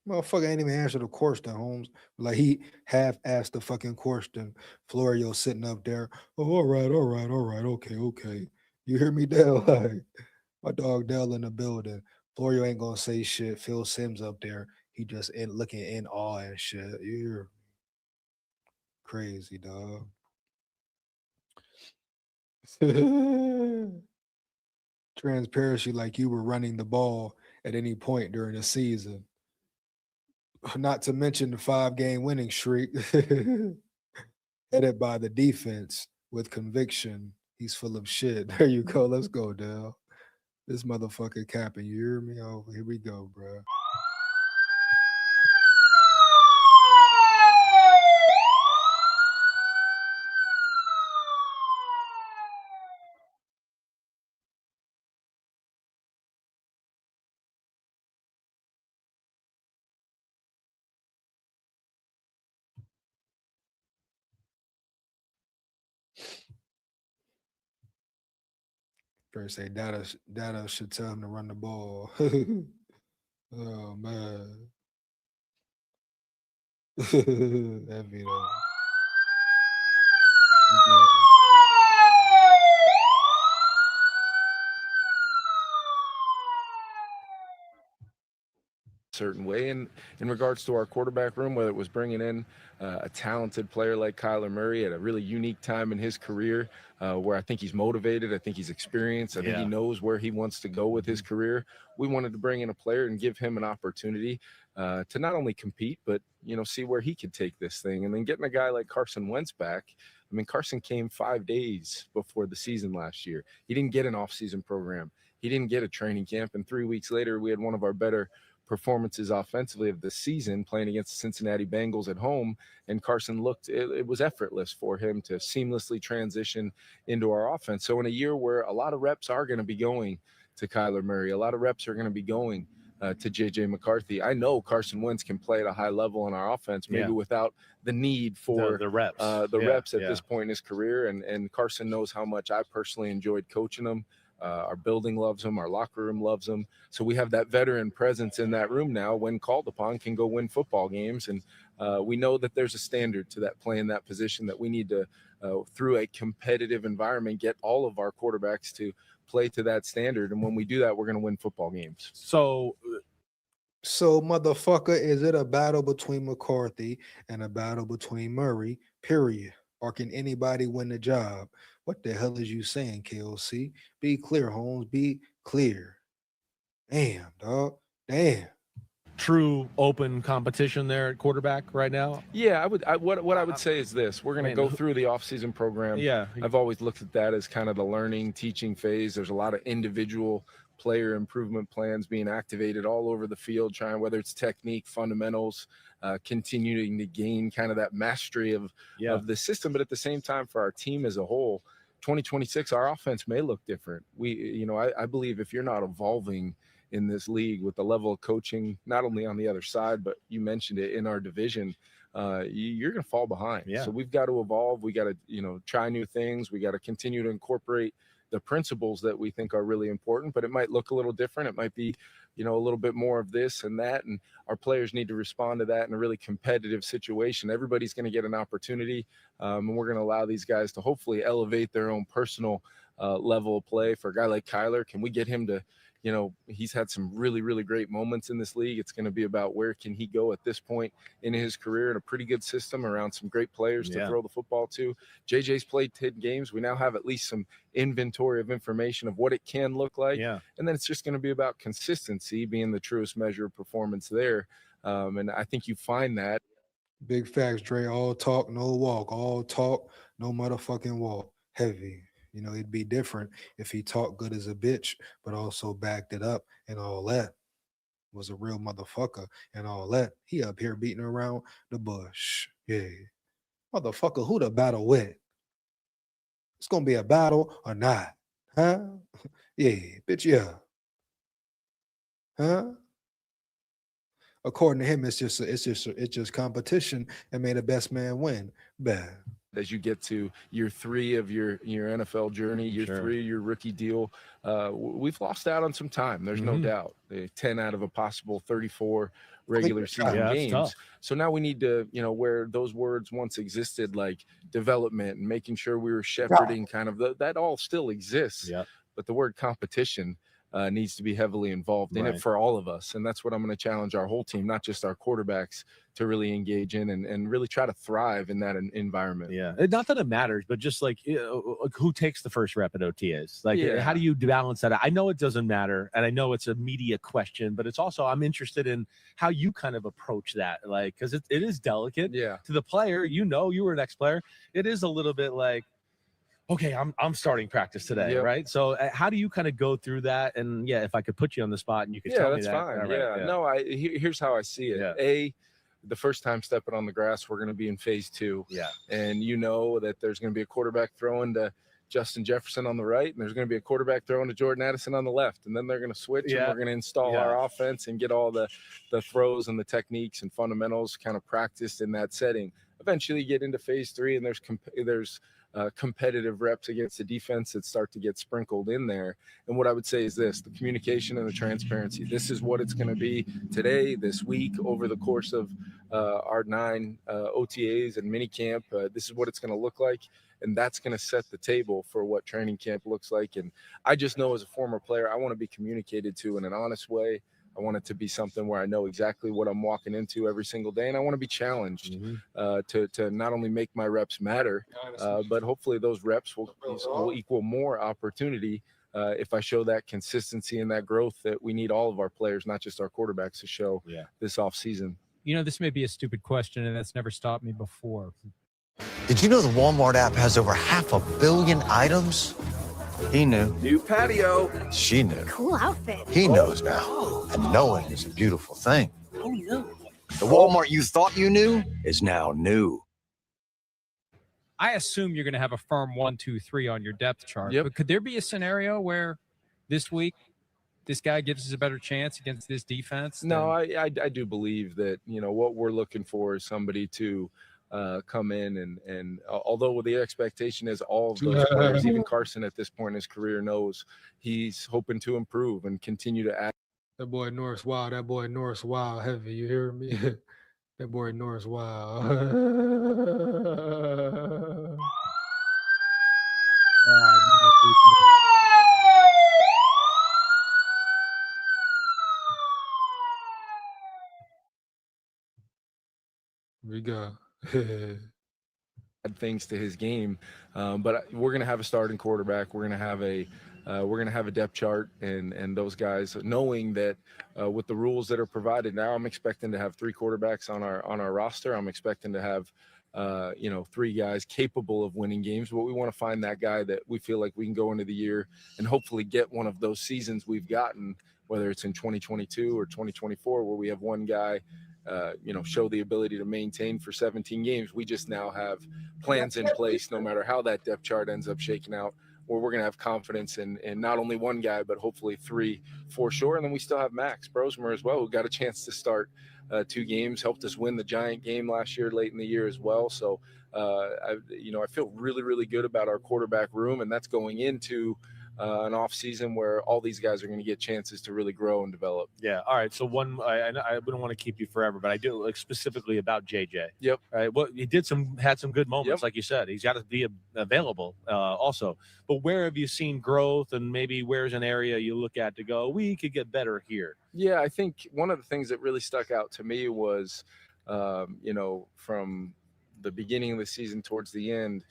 Motherfucker ain't even answer the question, Holmes. Like, he half-asked the fucking question. Florio sitting up there. Oh, all right, okay. You hear me, Dell? Like, my dog Dell in the building. Florio ain't gonna say shit. Phil Sims up there. He just looking in awe and shit. You hear me? Crazy, dog. Transparency, like you were running the ball at any point during the season. Not to mention the 5-game winning streak headed by the defense with conviction. He's full of shit. There you go. Let's go, Dell. This motherfucker capping. You hear me? Oh, here we go, bro. First say data should tell him to run the ball. Oh man. Heavy though. Certain way. And in regards to our quarterback room, whether it was bringing in a talented player like Kyler Murray at a really unique time in his career, where I think he's motivated, I think he's experienced, I think he knows where he wants to go with his career. We wanted to bring in a player and give him an opportunity to not only compete, but see where he could take this thing. And then getting a guy like Carson Wentz back. I mean, Carson came 5 days before the season last year. He didn't get an off-season program. He didn't get a training camp. And 3 weeks later, we had one of our better performances offensively of the season playing against the Cincinnati Bengals at home. And Carson looked, it was effortless for him to seamlessly transition into our offense. So in a year where a lot of reps are going to be going to Kyler Murray, a lot of reps are going to be going to JJ McCarthy, I know Carson Wentz can play at a high level in our offense, maybe without the need for the reps, reps at this point in his career. And Carson knows how much I personally enjoyed coaching him. Our building loves him. Our locker room loves him. So we have that veteran presence in that room now, when called upon, can go win football games. And we know that there's a standard to that play in that position, that we need to, through a competitive environment, get all of our quarterbacks to play to that standard. And when we do that, we're going to win football games. So motherfucker, is it a battle between McCarthy and a battle between Murray, period? Or can anybody win the job? What the hell is you saying, KOC? Be clear, Holmes. Be clear. Damn, dog. Damn. True open competition there at quarterback right now? Yeah, what I would say is this. We're going to go through the offseason program. Yeah. I've always looked at that as kind of the learning, teaching phase. There's a lot of individual player improvement plans being activated all over the field, trying, whether it's technique, fundamentals, continuing to gain kind of that mastery of the system. But at the same time, for our team as a whole, 2026, our offense may look different. I believe if you're not evolving in this league with the level of coaching, not only on the other side, but you mentioned it, in our division, you're going to fall behind. So we've got to evolve. We got to, try new things. We got to continue to incorporate the principles that we think are really important, but it might look a little different. It might be, a little bit more of this and that. And our players need to respond to that in a really competitive situation. Everybody's going to get an opportunity, and we're going to allow these guys to hopefully elevate their own personal level of play. For a guy like Kyler, can we get him to, he's had some really, really great moments in this league. It's going to be about where can he go at this point in his career, in a pretty good system around some great players to throw the football to. JJ's played 10 games. We now have at least some inventory of information of what it can look like. And then it's just going to be about consistency being the truest measure of performance there. And I think you find that. Big facts, Dre. All talk, no walk. All talk, no motherfucking walk. Heavy. It'd be different if he talked good as a bitch, but also backed it up and all that. Was a real motherfucker and all that. He up here beating around the bush. Yeah. Motherfucker, who to battle with? It's going to be a battle or not? Huh? Yeah, bitch, yeah. Huh? According to him, it's just competition, and may the best man win. Bad. As you get to year 3 of your NFL journey, year 3 of your rookie deal, we've lost out on some time. There's no doubt. 10 out of a possible 34 regular season games. So now we need to, where those words once existed, like development and making sure we were shepherding kind of that all still exists. But the word competition needs to be heavily involved in it for all of us. And that's what I'm going to challenge our whole team, not just our quarterbacks, to really engage in and really try to thrive in that environment. Not that it matters, but just like, who takes the first rep at OTAs? Like, how do you balance that? I know it doesn't matter, and I know it's a media question, but it's also, I'm interested in how you kind of approach that, like, because it is delicate to the player. You were an ex-player. It is a little bit like, okay, I'm starting practice today, right? So how do you kind of go through that? And if I could put you on the spot and you could tell me that. Fine. No, here's how I see it. The first time stepping on the grass, we're going to be in phase 2. And that there's going to be a quarterback throwing to Justin Jefferson on the right, and there's going to be a quarterback throwing to Jordan Addison on the left. And then they're going to switch, and we're going to install our offense and get all the throws and the techniques and fundamentals kind of practiced in that setting. Eventually you get into phase 3, and there's competitive reps against the defense that start to get sprinkled in there. And what I would say is this: the communication and the transparency. This is what it's going to be today, this week, over the course of our 9 OTAs and mini camp. This is what it's going to look like. And that's going to set the table for what training camp looks like. And I just know, as a former player, I want to be communicated to in an honest way. I want it to be something where I know exactly what I'm walking into every single day, and I want to be challenged to not only make my reps matter, but hopefully those reps will equal more opportunity if I show that consistency and that growth that we need all of our players, not just our quarterbacks, to show this offseason. This may be a stupid question, and that's never stopped me before. Did you know the Walmart app has over 500 million items? He knew. New patio. She knew. Cool outfit. He knows now. And knowing is a beautiful thing. Oh, no. The Walmart you thought you knew is now new. I assume you're going to have a firm 1, 2, 3 on your depth chart. Yep. But could there be a scenario where this week this guy gives us a better chance against this defense? No, I do believe that, you know, what we're looking for is somebody to come in and although the expectation is all of those players, even Carson at this point in his career knows he's hoping to improve and continue to add. That boy Norris Wild, heavy. You hear me? That boy Norris Wild. We go. Add things to his game, but we're going to have a starting quarterback. We're going to have a depth chart, and those guys, knowing that with the rules that are provided now, I'm expecting to have 3 quarterbacks on our roster. I'm expecting to have 3 guys capable of winning games, but we want to find that guy that we feel like we can go into the year and hopefully get one of those seasons we've gotten, whether it's in 2022 or 2024, where we have one guy show the ability to maintain for 17 games. We just now have plans in place, no matter how that depth chart ends up shaking out, where we're going to have confidence in not only one guy, but hopefully 3 for sure. And then we still have Max Brosmer as well, who got a chance to start 2 games, helped us win the Giant game last year, late in the year as well. So, I feel really, really good about our quarterback room, and that's going into an off season where all these guys are going to get chances to really grow and develop. Yeah. All right. So I wouldn't want to keep you forever, but I do like specifically about JJ. Yep. All right. Well, he had some good moments, Yep. like you said. He's got to be available also. But where have you seen growth, and maybe where's an area you look at to go, we could get better here? Yeah, I think one of the things that really stuck out to me was, from the beginning of the season towards the end,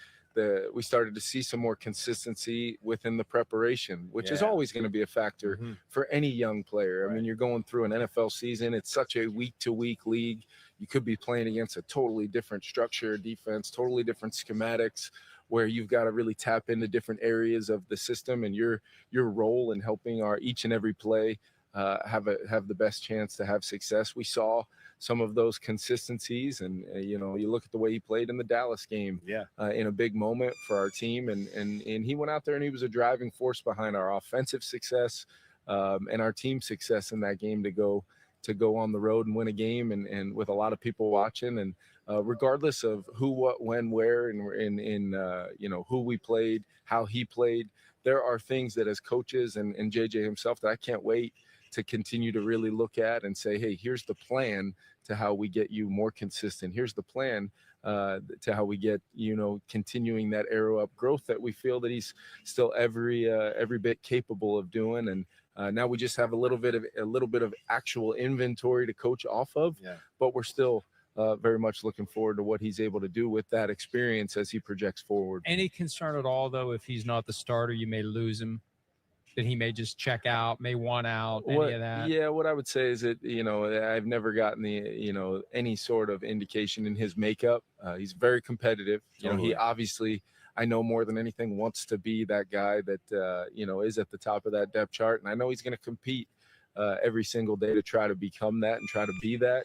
we started to see some more consistency within the preparation, which is always going to be a factor for any young player. I mean, you're going through an NFL season. It's such a week-to-week league. You could be playing against a totally different structure, defense, totally different schematics, where you've got to really tap into different areas of the system, and your role in helping each and every play have the best chance to have success. We saw some of those consistencies, and you look at the way he played in the Dallas game, in a big moment for our team, and he went out there and he was a driving force behind our offensive success and our team success in that game to go on the road and win a game, and with a lot of people watching, and regardless of who, what, when, where, and who we played, how he played, there are things that as coaches and JJ himself that I can't wait to continue to really look at and say, hey, here's the plan to how we get you more consistent. Here's the plan to how we get, continuing that arrow up growth that we feel that he's still every bit capable of doing. And now we just have a little bit of actual inventory to coach off of, but we're still very much looking forward to what he's able to do with that experience as he projects forward. Any concern at all, though, if he's not the starter, you may lose him? That he may just check out, may want out, any of that? Yeah, what I would say is that, I've never gotten any sort of indication in his makeup. He's very competitive. He obviously, I know more than anything, wants to be that guy that, is at the top of that depth chart. And I know he's going to compete every single day to try to become that and try to be that.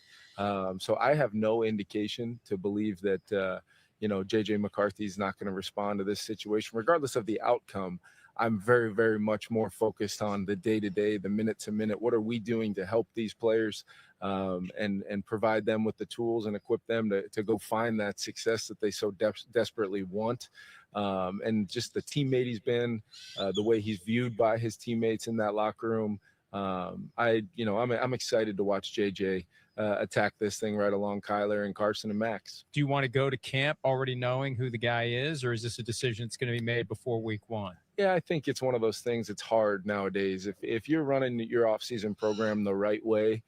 So I have no indication to believe that, JJ McCarthy is not going to respond to this situation, regardless of the outcome. I'm very, very much more focused on the day-to-day, the minute-to-minute. What are we doing to help these players and provide them with the tools and equip them to go find that success that they so desperately want? And just the teammate he's been, the way he's viewed by his teammates in that locker room. I'm excited to watch JJ attack this thing right along Kyler and Carson and Max. Do you want to go to camp already knowing who the guy is, or is this a decision that's going to be made before week 1? Yeah, I think it's one of those things. It's hard nowadays. If you're running your off-season program the right way,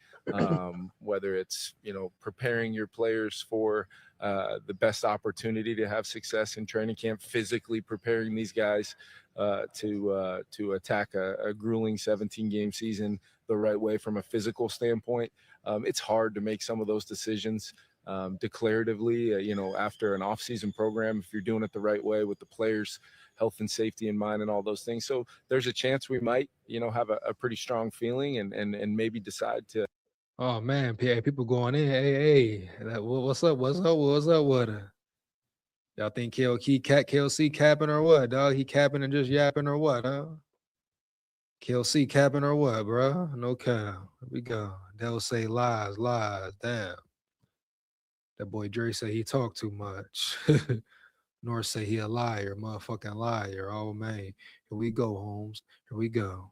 whether it's, preparing your players for the best opportunity to have success in training camp, physically preparing these guys to attack a grueling 17-game season the right way from a physical standpoint, it's hard to make some of those decisions declaratively, you know, after an off-season program, if you're doing it the right way with the players' health and safety in mind and all those things. So there's a chance we might, you know, have a pretty strong feeling and maybe decide to. Oh man, people going in. Hey, what's up? What's up with her? Y'all think KOC capping or what, dog? He capping and just yapping or what, huh? KOC capping or what, bro? No cap. Here we go. They'll say lies. Damn. That boy Dre said he talked too much. North say he a liar, motherfucking liar. Oh man. Here we go, Holmes. Here we go.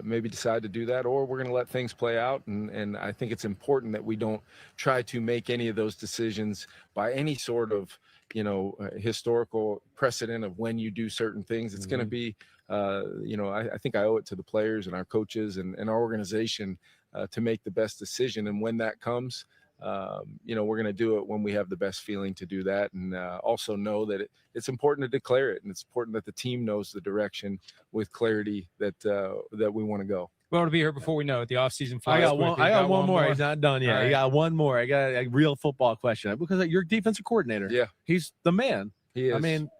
Maybe decide to do that, or we're going to let things play out. And I think it's important that we don't try to make any of those decisions by any sort of, you know, historical precedent of when you do certain things. It's going to be, you know, I think I owe it to the players and our coaches and our organization to make the best decision. And when that comes, you know, we're going to do it when we have the best feeling to do that. And also know that it's important to declare it. And it's important that the team knows the direction with clarity that we want to go. We want to be here before we know it. The offseason. I got one more. He's not done yet. Right. I got one more. I got a real football question because you're defensive coordinator. Yeah. He's the man. He is. I mean,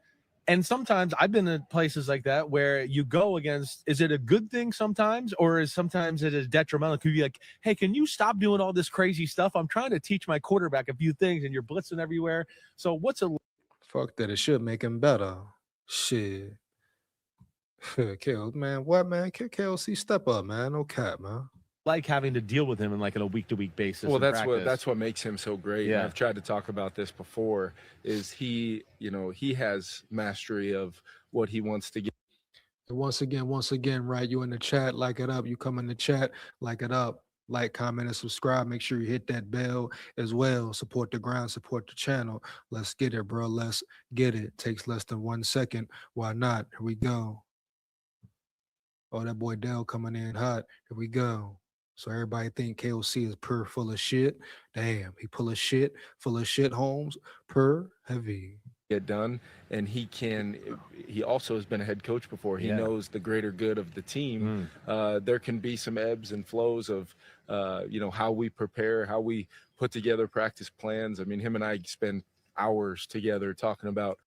and sometimes I've been in places like that where you go against, is it a good thing sometimes, or is sometimes it is detrimental? It could be like, hey, can you stop doing all this crazy stuff? I'm trying to teach my quarterback a few things and you're blitzing everywhere. So what's a fuck that? It should make him better. Shit. Man, what, man? KOC, step up, man. No cap, man. like having to deal with him in like on a week-to-week basis? Well, that's what makes him so great. Yeah. And I've tried to talk about this before. Is he has mastery of what he wants to get. Once again, right? You in the chat, like it up. You come in the chat, like it up. Like, comment, and subscribe. Make sure you hit that bell as well. Support the grind, support the channel. Let's get it, bro. Let's get it. Takes less than 1 second. Why not? Here we go. Oh, that boy Dell coming in hot. Here we go. So everybody think KOC is pure full of shit. Damn, he full of shit, Holmes. Pure heavy. Get done, and he also has been a head coach before. He knows the greater good of the team. There can be some ebbs and flows of how we prepare, how we put together practice plans. I mean, him and I spend hours together talking about.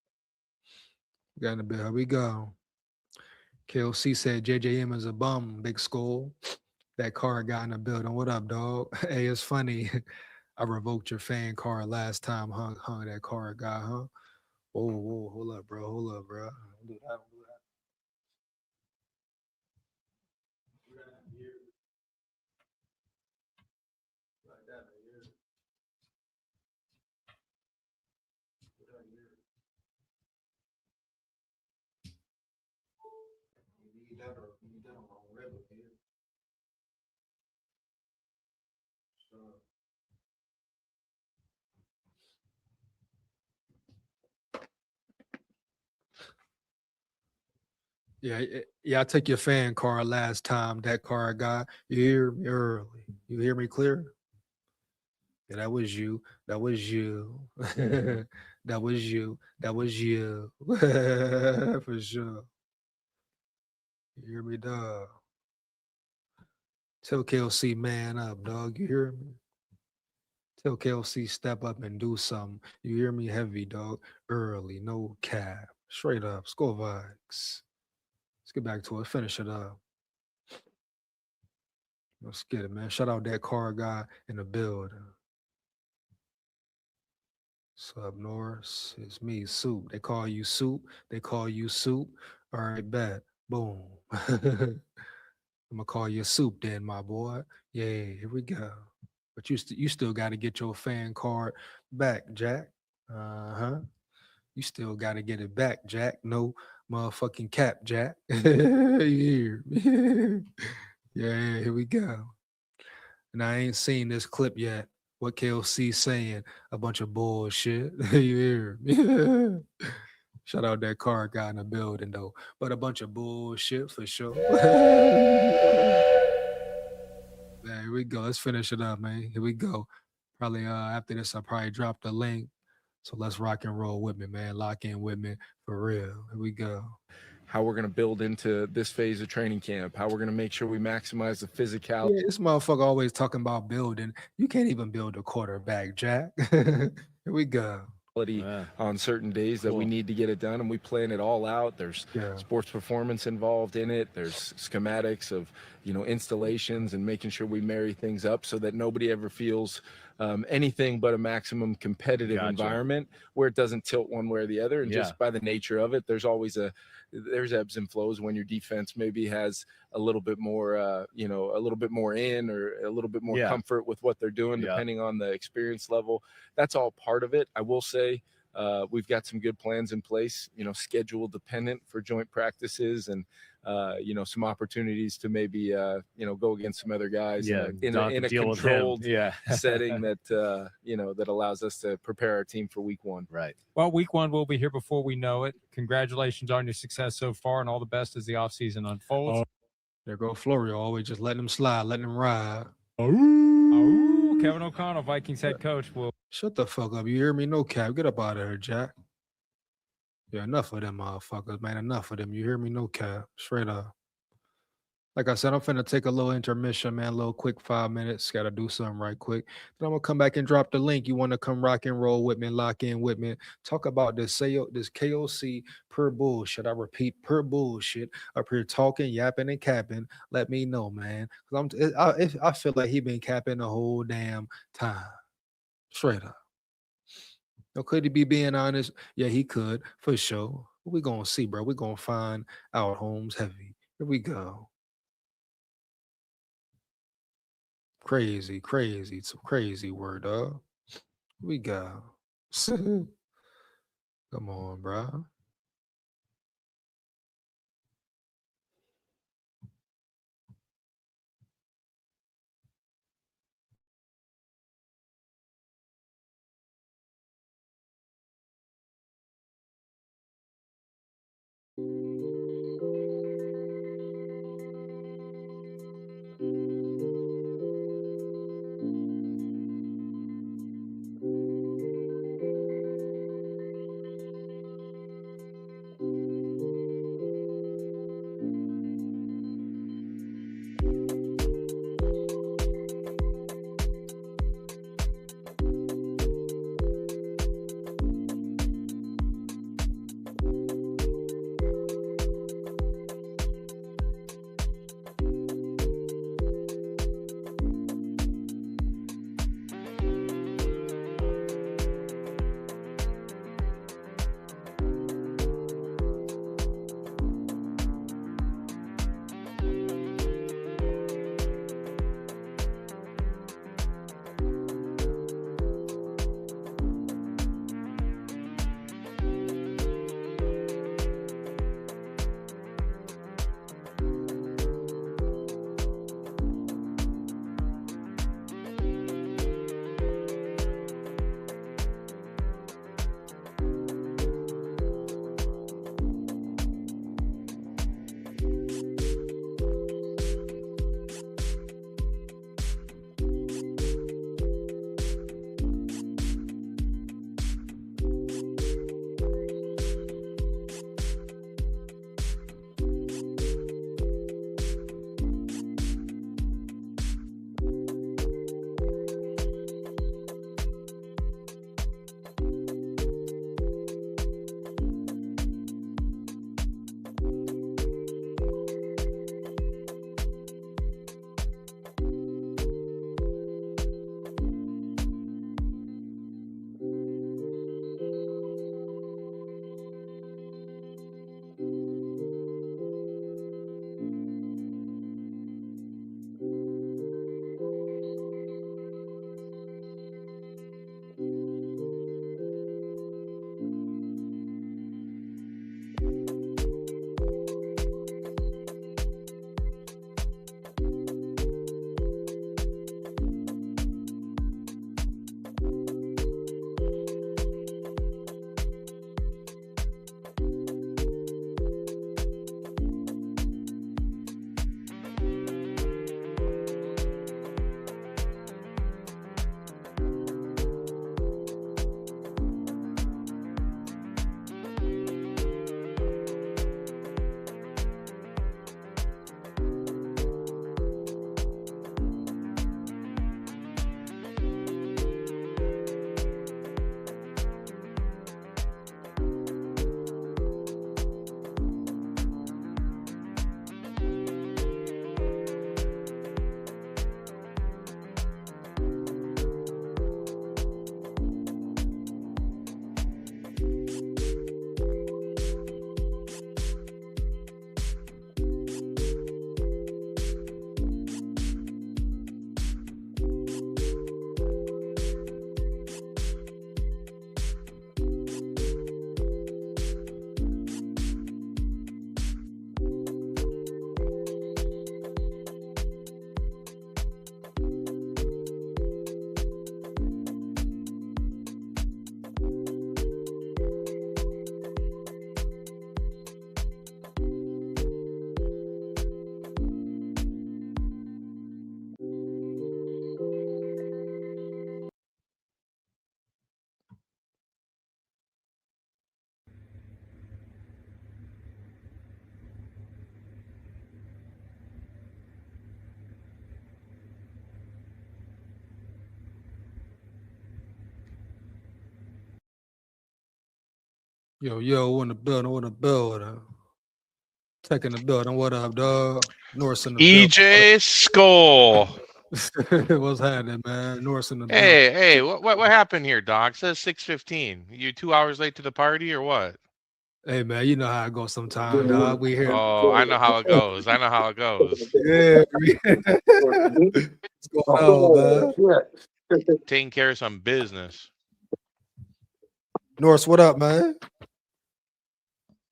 Got in the bed. Here we go. KOC said JJM is a bum, big SKOL. That card got in the building. What up, dog? Hey, it's funny. I revoked your fan card last time, hung that card guy, huh? Whoa, hold up, bro. Don't do that. Yeah, I took your fan card last time, that card guy. You hear me early. You hear me clear? Yeah, that was you. That was you. That was you. For sure. You hear me, dog? Tell KOC man up, dog. You hear me? Tell KOC step up and do something. You hear me? Heavy, dog. Early, no cap. Straight up. SKOL VIKES. Let's get back to it. Finish it up. Let's get it, man. Shout out that car guy in the building. What's up, Norris? It's me, Soup. They call you Soup. All right, bet. Boom. I'm going to call you Soup then, my boy. Yeah, here we go. But you still got to get your fan card back, Jack. Uh-huh. You still got to get it back, Jack. No motherfucking cap, Jack. You hear me? Yeah, here we go. And I ain't seen this clip yet. What KOC saying? A bunch of bullshit. You hear me? Shout out that car guy in the building, though. But a bunch of bullshit for sure. Yeah, here we go. Let's finish it up, man. Here we go. Probably after this, I'll probably drop the link. So let's rock and roll with me, man. Lock in with me for real. Here we go. how we're going to build into this phase of training camp, how we're going to make sure we maximize the physicality. Yeah, this motherfucker always talking about building. You can't even build a quarterback, Jack. Here we go. On certain days that we need to get it done, and we plan it all out. There's sports performance involved in it. There's schematics of, you know, installations and making sure we marry things up so that nobody ever feels anything but a maximum competitive environment where it doesn't tilt one way or the other. And just by the nature of it, there's always there's ebbs and flows when your defense maybe has a little bit more, you know, a little bit more in or a little bit more comfort with what they're doing, depending on the experience level. That's all part of it. I will say we've got some good plans in place, you know, schedule dependent for joint practices and, you know, some opportunities to maybe, you know, go against some other guys in a controlled setting that, you know, that allows us to prepare our team for week 1. Right. Well, week 1 will be here before we know it. Congratulations on your success so far, and all the best as the offseason unfolds. There go Florio, always just letting him slide, letting him ride. Kevin O'Connell, Vikings head coach, will shut the fuck up. You hear me? No cap. Get up out of here, Jack. Yeah, enough of them motherfuckers, man. Enough of them. You hear me? No cap. Straight up. Like I said, I'm finna take a little intermission, man. A little quick 5 minutes. Gotta do something right quick. Then I'm gonna come back and drop the link. You wanna come rock and roll with me, lock in with me, talk about this KOC per bullshit. I repeat, per bullshit. Up here talking, yapping, and capping. Let me know, man. Cause I feel like he been capping the whole damn time. Straight up. Now, could he be being honest? Yeah, he could, for sure. We're gonna see, bro. We're gonna find out Holmes heavy. Here we go. Crazy, crazy. It's a crazy word, dog. Here we go. Come on, bro. Yo, in the building. Taking the building. What up, dog? Norse in the EJ SKOL. What's happening, man? Norse in the building. Hey, what happened here, Doc? It says 6:15. You 2 hours late to the party or what? Hey, man, you know how it goes sometimes, dog. We here. Oh, I know how it goes. I know how it goes. Yeah. What's going on, man? Taking care of some business. Norse, what up, man?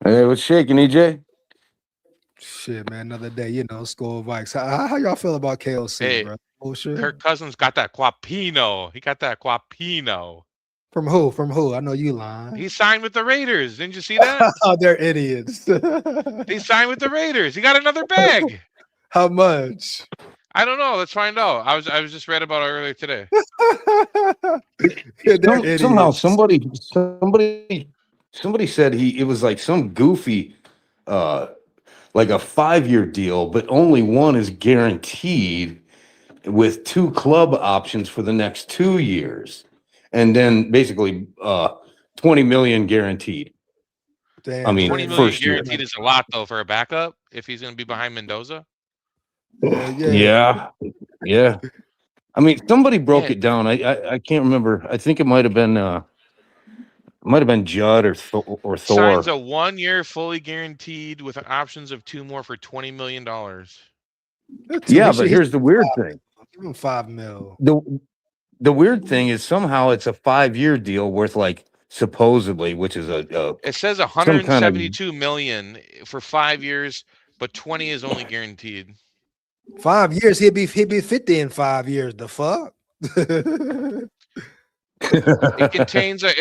Hey, what's shaking, EJ? Shit, man, another day, SKOL VIKES. How y'all feel about KOC, Hey, bro? Oh, shit. Kirk Cousins got that guapino. He got that guapino. From who? I know you lying. He signed with the Raiders. Didn't you see that? Oh, they're idiots. He signed with the Raiders. He got another bag. How much? I don't know. Let's find out. I was just read about it earlier today. Somehow somebody said it was like some goofy like a 5-year deal, but only one is guaranteed with 2 club options for the next 2 years. And then basically 20 million guaranteed. Damn, I mean, 20 million first year. guaranteed is a lot though for a backup if he's going to be behind Mendoza. Yeah. I mean, somebody broke it down. I can't remember. I think it might have been Judd or Thor. Signs a 1-year fully guaranteed with options of 2 more for $20 million. Yeah, but here's the weird thing. Give him $5 million. The weird thing is somehow it's a 5-year deal worth like supposedly, which is it says 172 million for 5 years, but 20 is only guaranteed. 5 years, he'd be 50 in 5 years. The fuck? It contains I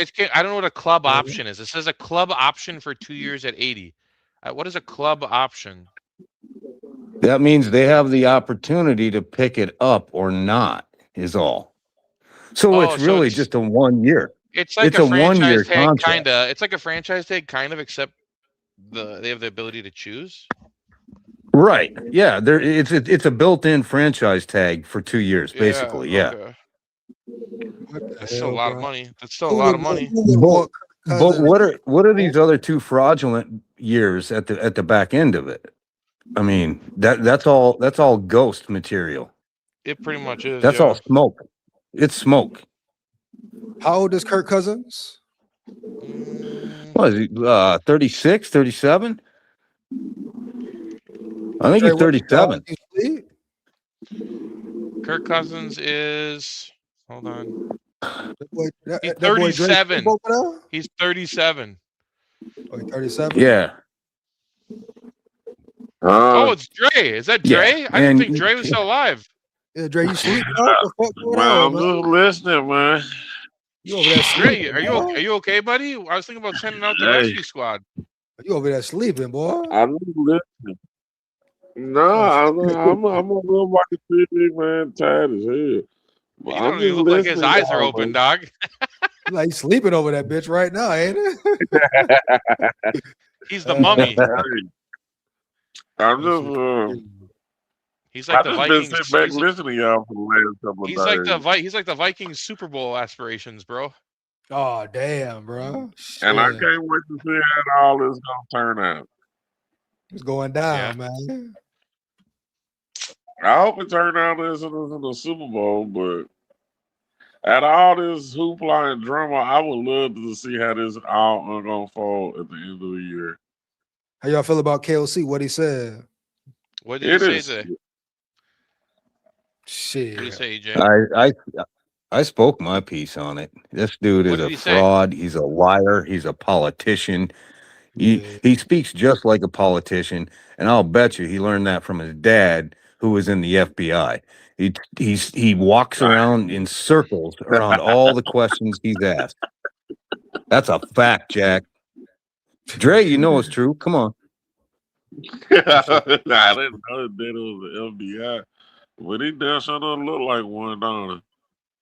don't know what a club option is. It says a club option for 2 years at 80. What is a club option? That means they have the opportunity to pick it up or not, is all. So it's really just a 1 year. It's like a 1 year tag, contract. kinda. It's like a franchise tag, kind of, except they have the ability to choose. Right. Yeah. It's a built-in franchise tag for 2 years, basically. Yeah. Okay. That's still a lot of money. That's still a lot of money. But what are these other 2 fraudulent years at the back end of it? I mean, that's all ghost material. It pretty much is. That's all smoke. It's smoke. How old is Kirk Cousins? What is he? 36, 37? I think he's 37. Kirk Cousins is, hold on. He's That boy 37. Drake, He's 37. Oh, he's 37? Yeah. Oh, it's Dre. Is that Dre? Yeah, I didn't think Dre was still alive. Yeah, Dre, you sleep? I'm just listening, man. You over there sleeping? Dre, are you okay, buddy? I was thinking about sending out the rescue squad. You over there sleeping, boy? I'm just listening. No, I'm a little watching TV, man. Tired as hell. But You don't even look like his eyes are open, dog. Like he's sleeping over that bitch right now, ain't it? He's the mummy. I'm just He's like the I've Vikings. been sitting back listening to y'all for the last couple of days. He's like the Vikings Super Bowl aspirations, bro. Oh damn, bro! And I can't wait to see how all this gonna turn out. It's going down, man. I hope it turned out as in the Super Bowl, but out of all this hoopla and drama, I would love to see how this all gonna fall at the end of the year. How y'all feel about KOC? What he said? What did he say today? Shit. What did he say, EJ? I spoke my piece on it. This dude is a fraud. He's a liar. He's a politician. He speaks just like a politician, and I'll bet you he learned that from his dad, who was in the FBI. He walks around in circles around all the questions he's asked. That's a fact, Jack. Dre, you know it's true. Come on. I didn't know that it was the FBI, but he does sure doesn't look like one, don't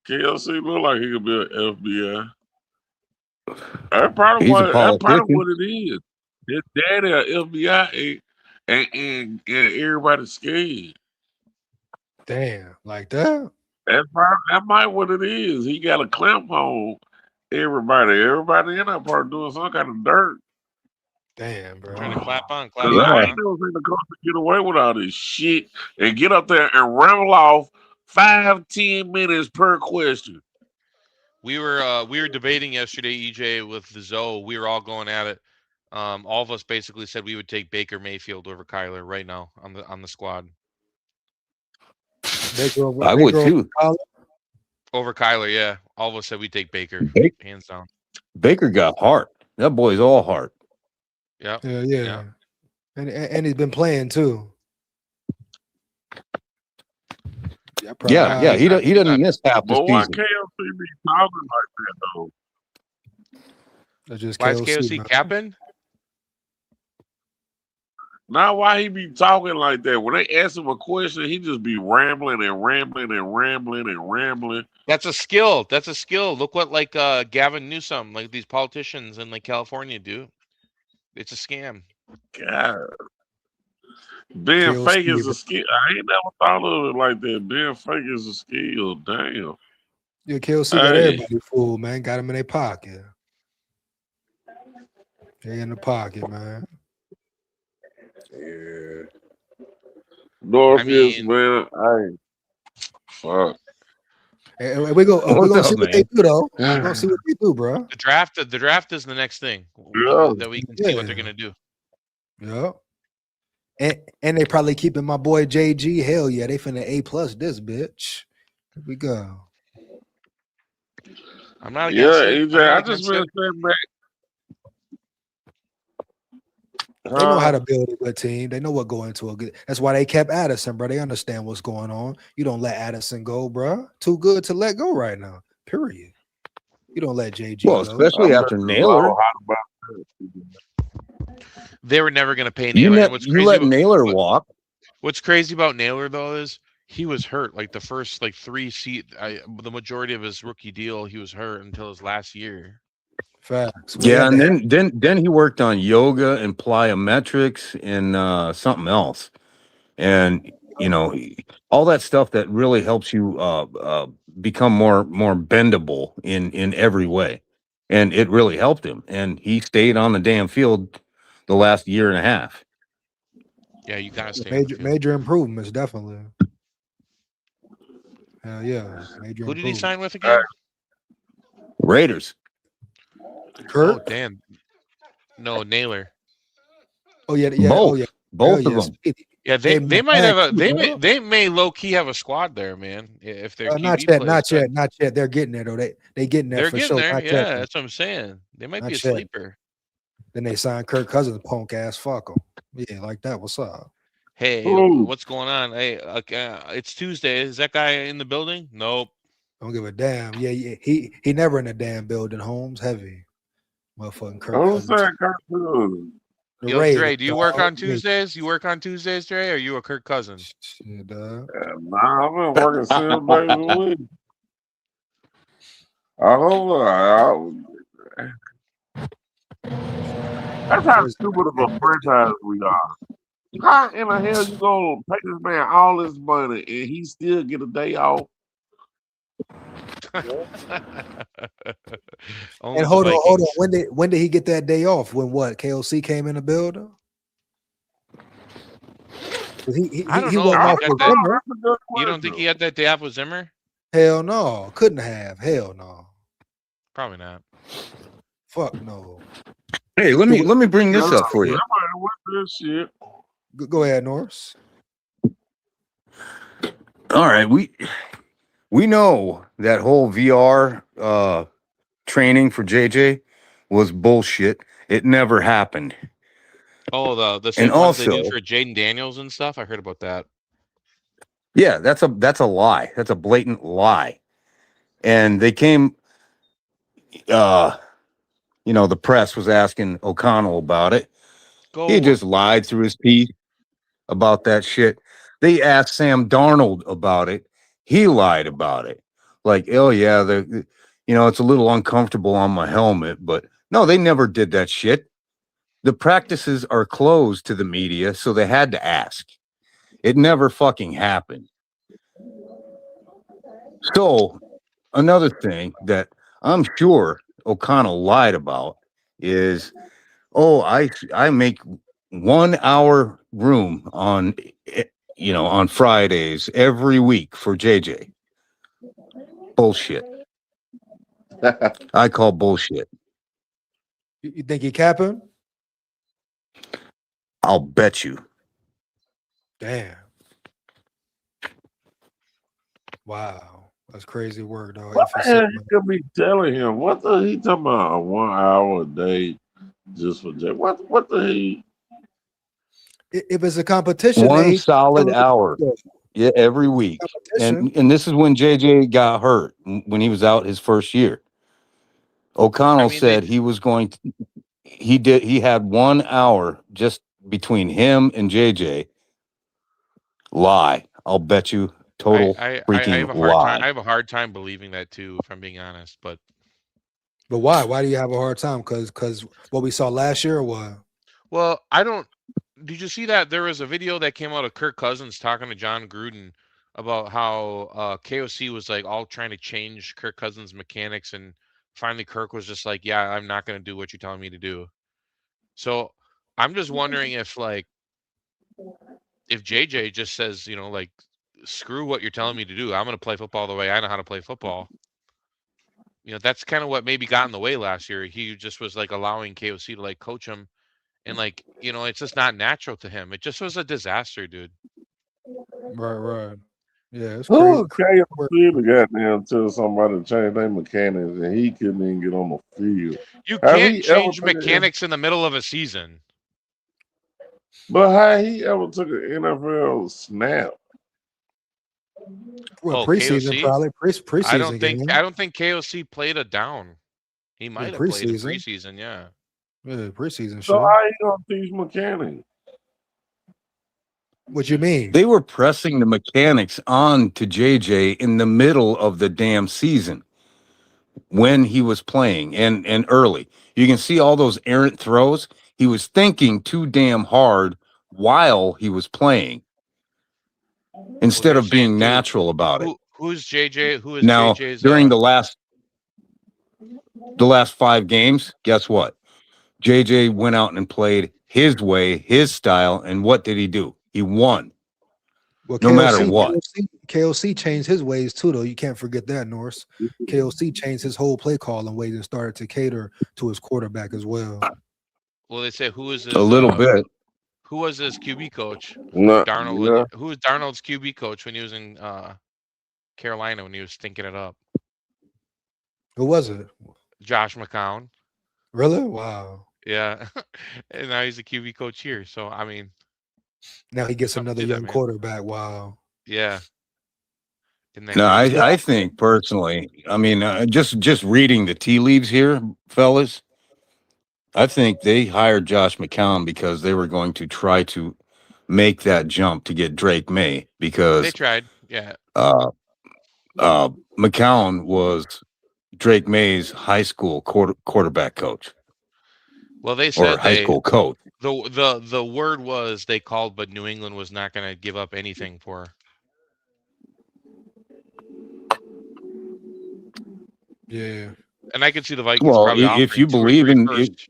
he? KOC look like he could be an FBI. That's probably what it is. His daddy an FBI and everybody's scared. Damn, like that? That might what it is. He got a clamp on everybody. Everybody in that part doing some kind of dirt. Damn, bro. Trying to clap on. I ain't never seen the coach get away with all this shit and get up there and ramble off 5-10 minutes per question. We were debating yesterday, EJ, with the Zoe. We were all going at it. All of us basically said we would take Baker Mayfield over Kyler right now on the squad. I would too. Over Kyler, yeah. All of us said we'd take Baker, hands down. Baker got heart. That boy's all heart. Yep. Yeah. And he's been playing too. Yeah. He doesn't miss half the But why season. KOC be talking like that though? That's just why is KOC, KOC man. capping? Not why he be talking like that. When they ask him a question, he just be rambling and rambling and rambling and rambling. That's a skill. That's a skill. Look what like Gavin Newsom, like these politicians in like California do. It's a scam. God. Being KOC, fake is a skill. I ain't never thought of it like that. Being fake is a skill. Damn. Yeah, KOC got everybody fooled, man. Got him in their pocket. They in the pocket, man. Yeah. Northeast, man. Fuck. And we're gonna see what they do though. We're gonna see what they do, bro. The draft is the next thing that we can see what they're gonna do. Yeah. And they probably keeping my boy JG. Hell yeah, they finna A+ this bitch. Here we go. I'm not against it. EJ, I just been sitting back. They know how to build a good team. They know what go into a good. That's why they kept Addison, bro. They understand what's going on. You don't let Addison go, bro. Too good to let go right now. Period. You don't let JG Well, go. especially after Naylor. They were never going to pay Naylor. You let Naylor walk. What's crazy about Naylor though is he was hurt like the first like the majority of his rookie deal. He was hurt until his last year. Facts. Yeah, and then he worked on yoga and plyometrics and something else, and all that stuff that really helps you become more bendable in every way, and it really helped him. And he stayed on the damn field the last year and a half. Yeah, you gotta stay. Major improvements, definitely. Hell yeah, major. Who did he sign with again? Raiders. Kurt? Oh damn! No, Naylor. Oh yeah. Both of them. Yeah, they might have they may low key have a squad there, man. If they're not yet. They're getting there though. They getting there. They're for getting sure. there. Yeah, that's what I'm saying. They might be a sleeper. Then they signed Kirk Cousins, punk ass, fuck him. Yeah, like that. What's up? Hey, what's going on? Hey, it's Tuesday. Is that guy in the building? Nope. Don't give a damn. Yeah. He never in a damn building. Holmes heavy. Motherfucking Kirk Cousins. Yo, Dre, do you work on Tuesdays? You work on Tuesdays, Dre? Or are you a Kirk Cousins? Yeah, dog. Nah, I've been working 7 days a week. That's how stupid of a franchise we are. How in the hell you gonna pay this man all this money and he still get a day off? And hold on. When did he get that day off? When what? KOC came in the building? I don't know. You don't think he had that day off with Zimmer? Hell no. Couldn't have. Hell no. Probably not. Fuck no. Hey, let me bring this up for you. Go ahead, Norris. All right, we know that whole VR training for JJ was bullshit. It never happened. Oh, the same ones they do for Jaden Daniels and stuff. I heard about that. Yeah, that's a lie. That's a blatant lie. And they came. The press was asking O'Connell about it. He just lied through his teeth about that shit. They asked Sam Darnold about it. He lied about it. Like, oh yeah, it's a little uncomfortable on my helmet, but no, they never did that shit. The practices are closed to the media, so they had to ask. It never fucking happened. So, another thing that I'm sure O'Connell lied about is Oh, I make 1 hour room on on Fridays every week for JJ. Bullshit. I call bullshit. You think he capping? I'll bet you. Damn. Wow. That's crazy work, though. What the hell he could be telling him? What the he talking about? A 1 hour a day just for Jay? What the he? If it's a competition, One solid hour. Yeah, every week. And this is when JJ got hurt, when he was out his first year. O'Connell said he was going to, he had 1 hour just between him and JJ. Lie. I'll bet you total freaking have a hard lie. time. I have a hard time believing that too, if I'm being honest. But why? Why do you have a hard time? Because what we saw last year, or what? Well, I don't. Did you see that there was a video that came out of Kirk Cousins talking to John Gruden about how KOC was like all trying to change Kirk Cousins' mechanics, and finally Kirk was just like, "Yeah, I'm not going to do what you're telling me to do." So I'm just wondering if JJ just says, like, screw what you're telling me to do. I'm going to play football the way I know how to play football. That's kind of what maybe got in the way last year. He just was like allowing KOC to like coach him. And it's just not natural to him. It just was a disaster, dude. Right. Yeah, it's Who crazy. KOC to goddamn tell somebody to change their mechanics and he couldn't even get on the field? You can't change mechanics in the middle of a season. But how he ever took an NFL snap? Well, preseason KOC? probably. Preseason. I don't think KOC played a down. He might have played in preseason, yeah. Yeah, preseason. So how you gonna teach mechanics? What you mean? They were pressing the mechanics on to JJ in the middle of the damn season when he was playing and early. You can see all those errant throws. He was thinking too damn hard while he was playing instead of being natural about it. Who's JJ? Who is now JJ's? During the last 5 games, guess what? JJ went out and played his way, his style, and what did he do? He won. Well, no matter what. KOC changed his ways too, though. You can't forget that, Norris. KOC changed his whole play calling ways and started to cater to his quarterback as well. Well, they say who is his, a little bit. Who was his QB coach? No, Darnold. Who was Darnold's QB coach when he was in Carolina when he was thinking it up? Who was it? Josh McCown. Really? Wow. Yeah, and now he's a QB coach here. So I mean, now he gets another young quarterback. Wow. Yeah. No, I think personally, I mean, just reading the tea leaves here, fellas, I think they hired Josh McCown because they were going to try to make that jump to get Drake May because they tried. Yeah. McCown was Drake May's high school quarterback coach. Well, they said high school coach. The word was they called, but New England was not going to give up anything for her. Yeah. And I can see the Vikings. Well, if you believe in it,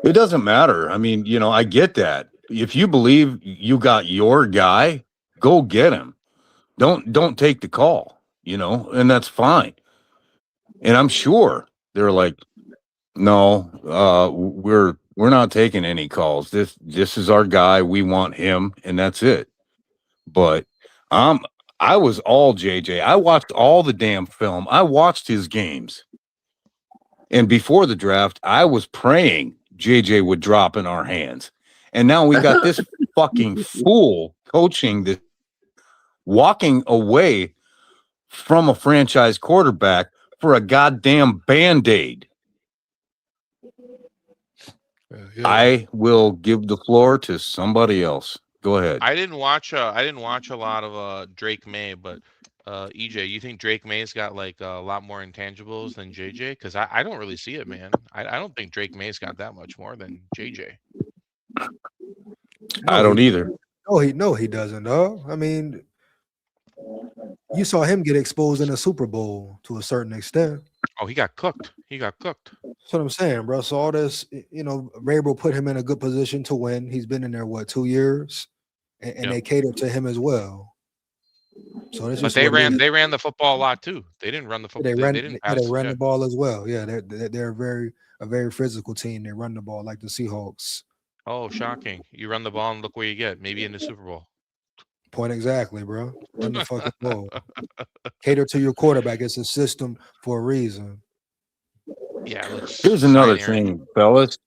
it doesn't matter. I mean, I get that. If you believe you got your guy, go get him. Don't take the call, and that's fine. And I'm sure they're like, no, we're not taking any calls. This is our guy. We want him, and that's it. But I was all JJ. I watched all the damn film. I watched his games. And before the draft, I was praying JJ would drop in our hands. And now we got this fucking fool coaching this, walking away from a franchise quarterback for a goddamn Band-Aid. Yeah. I will give the floor to somebody else. Go ahead. I didn't watch a lot of Drake May, but EJ, you think Drake May's got like a lot more intangibles than JJ? Because I don't really see it, man. I don't think Drake May's got that much more than JJ. I don't either. No, he doesn't. No, I mean, You saw him get exposed in the Super Bowl to a certain extent. Oh, he got cooked. He got cooked. That's what I'm saying, bro. So all this, Vrabel put him in a good position to win. He's been in there 2 years, and they catered to him as well. So this but they ran the football a lot too. They didn't run the football. They didn't pass. They ran the ball as well. Yeah, they're a very physical team. They run the ball like the Seahawks. Oh, shocking! You run the ball and look where you get. Maybe in the Super Bowl. Point exactly, bro. Run the fucking ball. Cater to your quarterback. It's a system for a reason. Yeah. Here's another thing, fellas.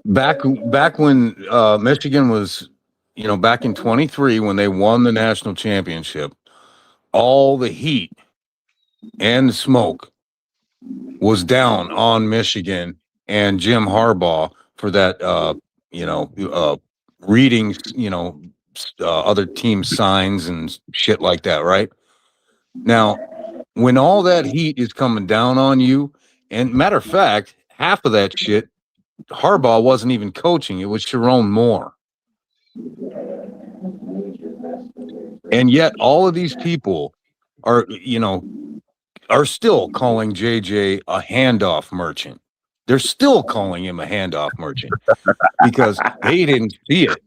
Back when Michigan was, back in 23 when they won the national championship, all the heat and the smoke was down on Michigan and Jim Harbaugh for that, reading, other team signs and shit like that, right? Now, when all that heat is coming down on you, and matter of fact, half of that shit, Harbaugh wasn't even coaching. It was Sharon Moore. And yet all of these people are still calling JJ a handoff merchant. They're still calling him a handoff merchant because they didn't see it.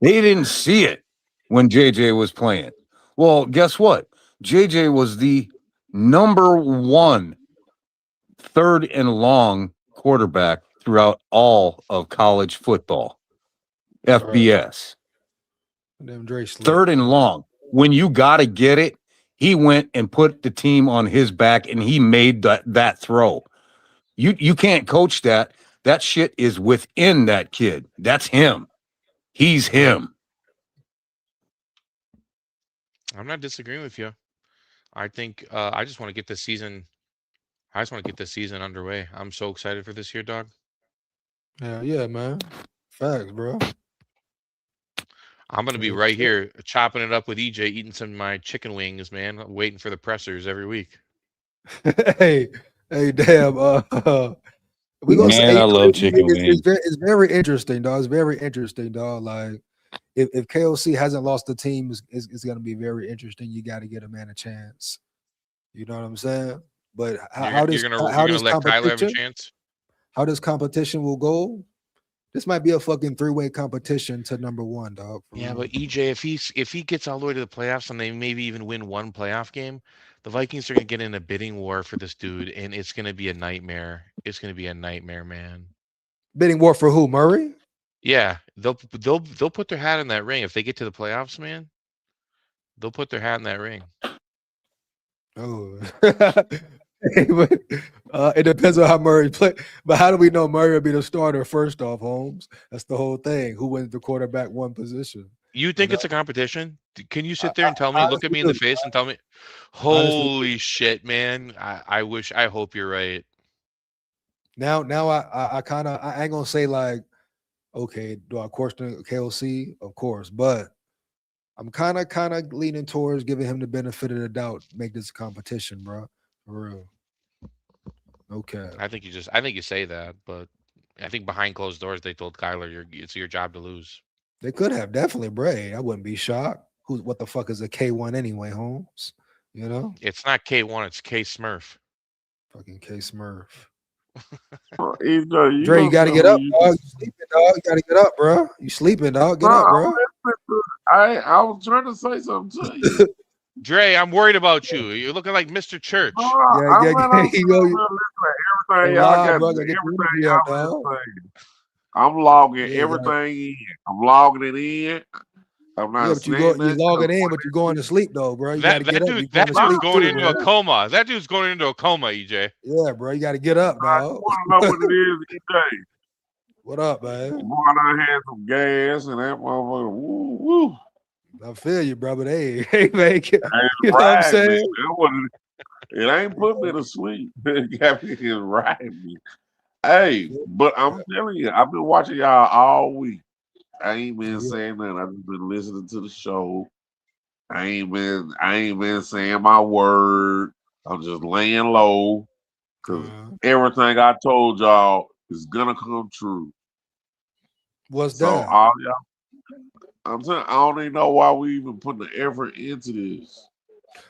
They didn't see it when JJ was playing. Well, guess what? JJ was the #1 third and long quarterback throughout all of college football. FBS. Third and long. When you got to get it, he went and put the team on his back and he made that throw. You can't coach that. That shit is within that kid. That's him. He's him. I'm not disagreeing with you. I think I just want to get this season. I just want to get this season underway. I'm so excited for this year, dog. Yeah, man. Facts, bro. I'm gonna be right here chopping it up with EJ, eating some of my chicken wings, man. Waiting for the pressers every week. hey, damn. We gonna say, I love chicken wings. It's very interesting, dog. It's very interesting, dog. Like if KOC hasn't lost the team, it's gonna be very interesting. You got to get a man a chance. You know what I'm saying? But how does let Kyler have a chance? How this competition will go? This might be a fucking 3-way competition to #1, dog. Yeah, but EJ, if he gets all the way to the playoffs and they maybe even win one playoff game, the Vikings are gonna get in a bidding war for this dude, and it's gonna be a nightmare. It's gonna be a nightmare, man. Bidding war for who? Murray? Yeah, they'll put their hat in that ring if they get to the playoffs, man. They'll put their hat in that ring. Oh. It depends on how Murray play. But how do we know Murray will be the starter first off, Holmes? That's the whole thing. Who wins the quarterback one position? You think it's a competition? Can you sit there and tell me, look at me in the face and tell me, holy shit, man. I hope you're right. Now I kind of, I ain't gonna say like, okay, do I question KOC? Of course, but I'm kind of leaning towards giving him the benefit of the doubt. Make this a competition, bro. For real. Okay. I think you say that, but I think behind closed doors they told Kyler it's your job to lose. They could have definitely, Bray. I wouldn't be shocked. What the fuck is a K1 anyway, Holmes? You know? It's not K1, it's K Smurf. Fucking K Smurf. Dre, you gotta get up, dog. You sleeping, dog. You gotta get up, bro. You sleeping, dog. Get up, bro. I was trying to say something to you. Dre, I'm worried about you. You're looking like Mr. Church. I'm logging everything in. I'm logging it in. I'm not. You're logging in, but you're going to sleep though, bro. You that dude's going into a coma. That dude's going into a coma, EJ. Yeah, bro. You got to get up, dog. I want to know what it is, EJ. What up, man? Boy, I had some gas and that motherfucker. Woo, woo. I feel you, bro, but hey, man, you know what I'm saying? It ain't put me to sleep. It got me riding me. Hey, but I'm telling you, I've been watching y'all all week. I ain't been saying nothing. I've just been listening to the show. I ain't been saying my word. I'm just laying low because everything I told y'all is gonna come true. What's so that? all y'all, I'm saying I don't even know why we even putting the effort into this.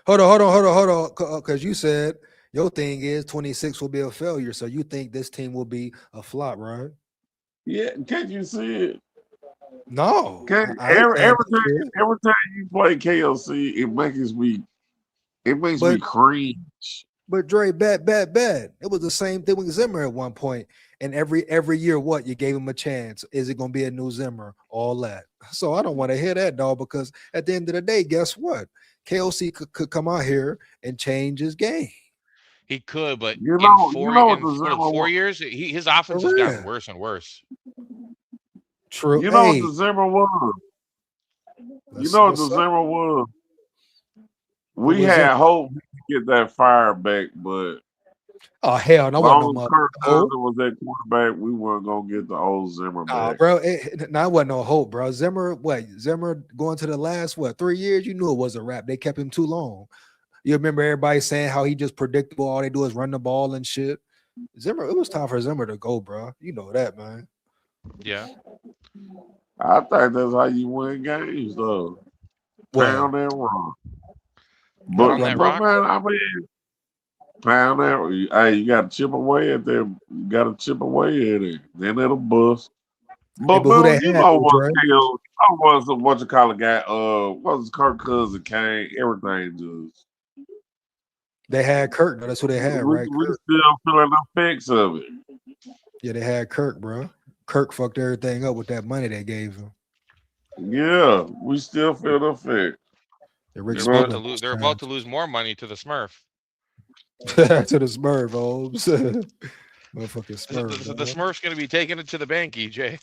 Hold on. Because you said your thing is 26 will be a failure, so you think this team will be a flop, right? Yeah, can't you see it? No. Every time you play KOC, it makes me cringe. But Dre, bad. It was the same thing with Zimmer at one point. And every year, what you gave him a chance? Is it going to be a new Zimmer? All that. So I don't want to hear that, dog. Because at the end of the day, guess what? KOC could come out here and change his game. He could, but in 4 years, his offense has gotten worse and worse. True. You know what the Zimmer was? You know what the Zimmer was? We had hope we could get that fire back, but oh hell no! Long as Kirk Cousins was that quarterback, we weren't gonna get the old Zimmer back. Bro, it wasn't no hope, bro. Zimmer going to the last 3 years? You knew it was a wrap. They kept him too long. You remember everybody saying how he just predictable. All they do is run the ball and shit. Zimmer, it was time for Zimmer to go, bro. You know that, man. Yeah. I think that's how you win games, though. Pound and run. But man, I mean, pound that. Hey, you got to chip away at them. You got to chip away at it. Then it'll bust. But man, you know what? I was a bunch of college guy. Was Kirk Cousins came? Everything just. They had Kirk. That's who they had, right? We still feeling the effects of it. Yeah, they had Kirk, bro. Kirk fucked everything up with that money they gave him. Yeah, we still feel the effect. They're about to lose more money to the Smurf. To the Smurf, Holmes. Motherfucking Smurf. The Smurf's going to be taking it to the bank, EJ.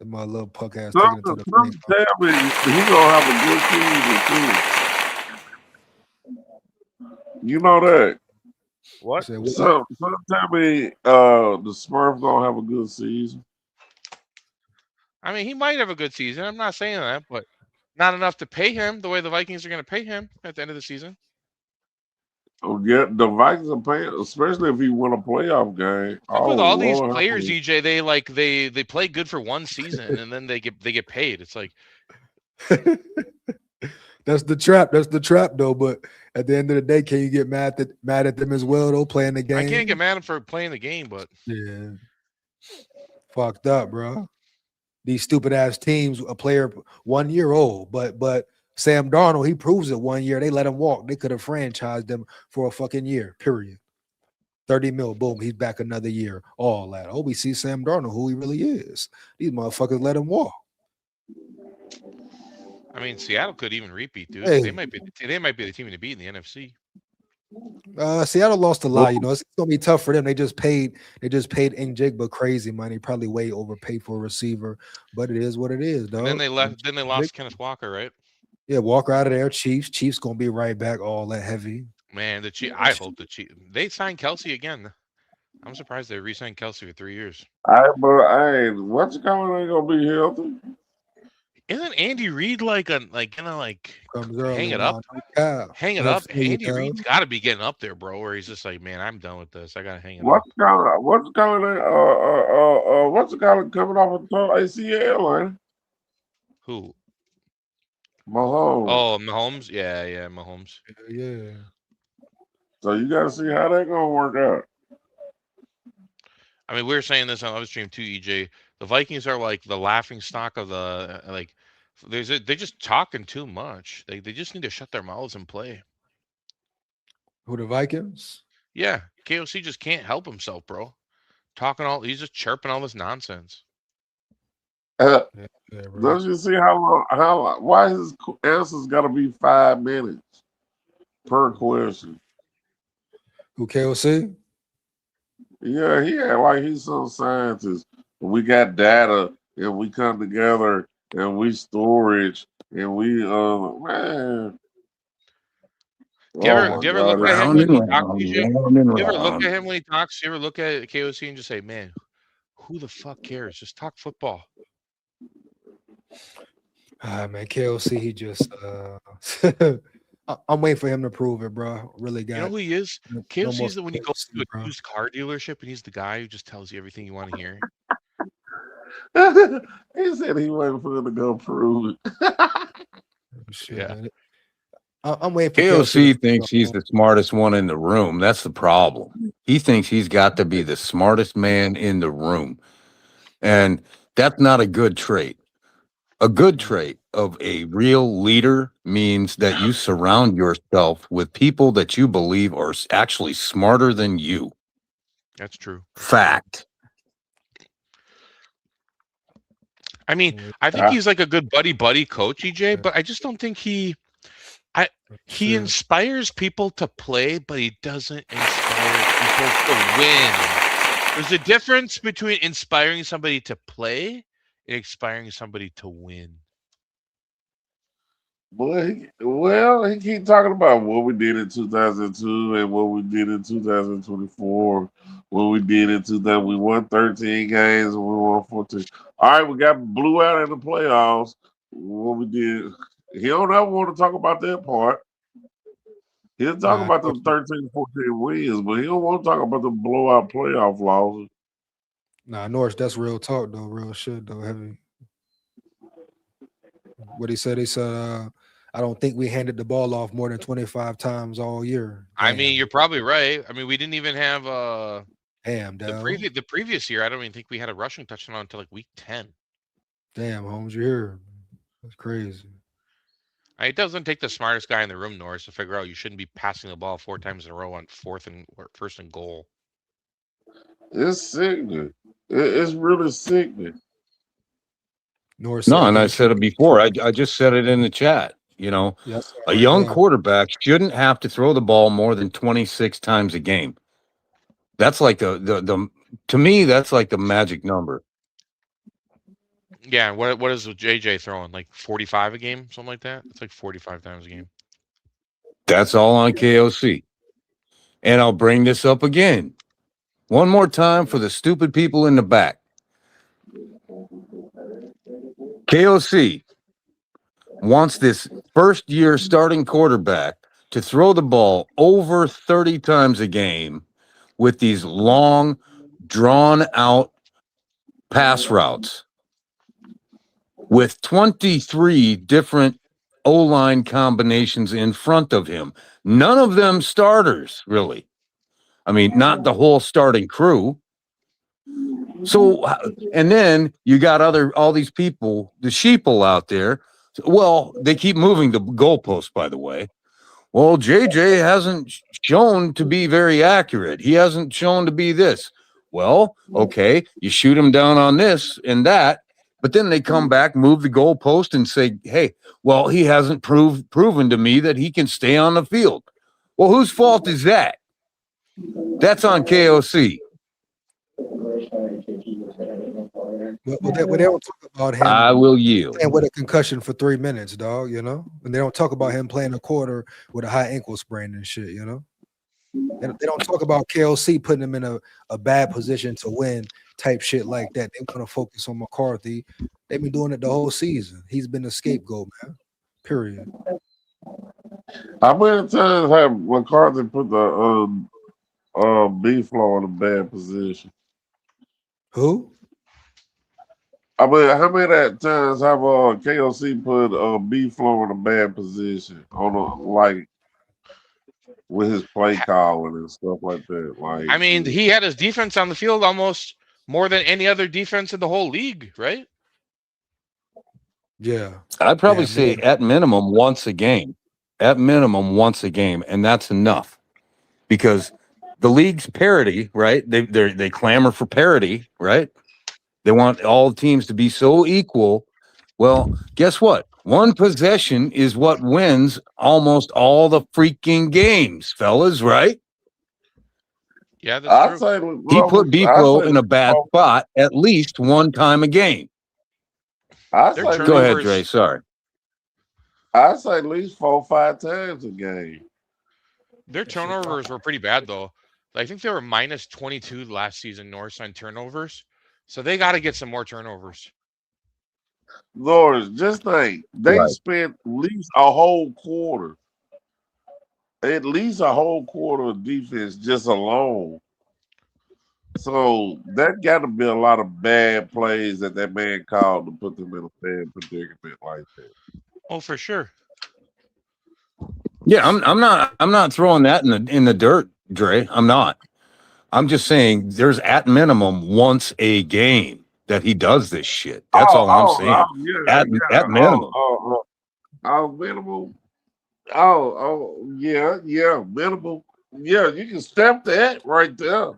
My little punk ass. Tell me, he gonna have a good season too. You know that. What? So tell me, the Smurf gonna have a good season. I mean, he might have a good season. I'm not saying that, but not enough to pay him the way the Vikings are going to pay him at the end of the season. Oh, yeah, the Vikings are paying, especially if he win a playoff game. With all these players, EJ, they play good for one season and then they get paid. It's like that's the trap. That's the trap, though. But at the end of the day, can you get mad at them as well, though, playing the game? I can't get mad at him for playing the game, but yeah, fucked up, bro. These stupid ass teams, a player 1 year old, but Sam Darnold, he proves it 1 year. They let him walk. They could have franchised him for a fucking year, period. 30 mil, boom, he's back another year. All that. Oh, we see Sam Darnold, who he really is. These motherfuckers let him walk. I mean, Seattle could even repeat, dude. Hey. They might be the team to beat in the NFC. Seattle lost a lot. You know, it's gonna be tough for them. They just paid Njigba crazy money, probably way overpaid for a receiver. But it is what it is, though. And then they lost Kenneth Walker, right? Yeah, Walker out of there. Chiefs gonna be right back, all that heavy. Man, I hope the Chiefs. They signed Kelsey again. I'm surprised they re-signed Kelsey for 3 years. What's going ain't gonna be healthy? Isn't Andy Reid gonna hang it up? Hang it up. Andy Reid's got to be getting up there, bro. Where he's just like, man, I'm done with this. I gotta hang it up. What's the guy coming off of ACL, man? Who? Mahomes. Oh, Mahomes. Yeah, Mahomes. Yeah. So you got to see how that gonna work out. I mean, we were saying this on other stream too, EJ. The Vikings are like the laughing stock of the they're just talking too much. They just need to shut their mouths and play. Who, the Vikings? Yeah, KOC just can't help himself, bro. He's just chirping all this nonsense. Don't you see why his answers got to be 5 minutes per question? Who, KOC? Yeah, he act like he's some scientist. We got data and we come together and we storage and we man. Do you ever look at him when he talks? You ever look at him when he talks? You ever look at KOC and just say, man, who the fuck cares? Just talk football. Man, KOC, he just I'm waiting for him to prove it, bro. Really got. You know who he is? KOC's the when you go to a used car dealership and he's the guy who just tells you everything you want to hear. He said he wasn't for to go prove it. Shit, Yeah. man. I'm waiting for KOC thinks he's the smartest one in the room. That's the problem. He thinks he's got to be the smartest man in the room. And that's not a good trait. A good trait of a real leader means that you surround yourself with people that you believe are actually smarter than you. That's true. Fact. I mean, I think he's like a good buddy coach, EJ, but I just don't think he inspires people to play, but he doesn't inspire people to win. There's a difference between inspiring somebody to play and inspiring somebody to win. Well, he keep talking about what we did in 2002 and what we did in 2024. What we did in 2000, we won 13 games and we won 14. All right, we got blew out in the playoffs. What we did, he don't ever want to talk about that part. He'll talk about the 13, 14 wins, but he don't want to talk about the blowout playoff losses. Nah, Norris, that's real talk though, real shit though. Heavy. What he said, I don't think we handed the ball off more than 25 times all year. I mean, you're probably right. I mean, we didn't even have the previous year. I don't even think we had a rushing touchdown until like week 10. Damn, Holmes, you're here. That's crazy. It doesn't take the smartest guy in the room, Norris, to figure out you shouldn't be passing the ball 4 times in a row on first and goal. It's sickening. It's really sickening. No, and I said it before. I just said it in the chat. You know, a young quarterback shouldn't have to throw the ball more than 26 times a game. That's like the to me, that's like the magic number. Yeah, what is JJ throwing? Like 45 a game, something like that? It's like 45 times a game. That's all on KOC. And I'll bring this up again. One more time for the stupid people in the back. KOC wants this first-year starting quarterback to throw the ball over 30 times a game with these long, drawn-out pass routes with 23 different O-line combinations in front of him. None of them starters, really. I mean, not the whole starting crew. So, and then you got all these people, the sheeple out there. Well, they keep moving the goalposts, by the way. Well, JJ hasn't shown to be very accurate. He hasn't shown to be this. Well, okay, you shoot him down on this and that, but then they come back, move the goalpost, and say, hey, well, he hasn't proven to me that he can stay on the field. Well, whose fault is that? That's on KOC. Well, they don't talk about him. I will yield. Playing with a concussion for 3 minutes, dog. You know, and they don't talk about him playing a quarter with a high ankle sprain and shit. You know, they don't talk about KOC putting him in a bad position to win type shit like that. They want to focus on McCarthy. They've been doing it the whole season. He's been the scapegoat, man. Period. How many times have McCarthy put the B-Flow in a bad position? Who? I mean, how many times have KOC put B-Flow in a bad position like with his play calling and stuff like that? Like, I mean, he had his defense on the field almost more than any other defense in the whole league, right? Yeah. I'd probably say at minimum once a game. At minimum once a game, and that's enough. Because the league's parity, right? They clamor for parity, right? They want all teams to be so equal. Well, guess what? One possession is what wins almost all the freaking games, fellas, right? Yeah, that's true. He put B-Flow in a bad spot at least one time a game. Go ahead, Dre. Sorry. I say at least 4 or 5 times a game. Their turnovers were pretty bad, though. I think they were minus 22 last season, North on turnovers. So they got to get some more turnovers. Lord, just think. They spent at least a whole quarter. At least a whole quarter of defense just alone So that got to be a lot of bad plays that man called to put them in a bad predicament like that. Oh, for sure. Yeah, I'm not throwing that in the dirt, Dre. I'm not. I'm just saying there's at minimum once a game that he does this shit. That's all I'm saying. At minimum. Minimum. Yeah, minimum. Yeah, you can step that right there.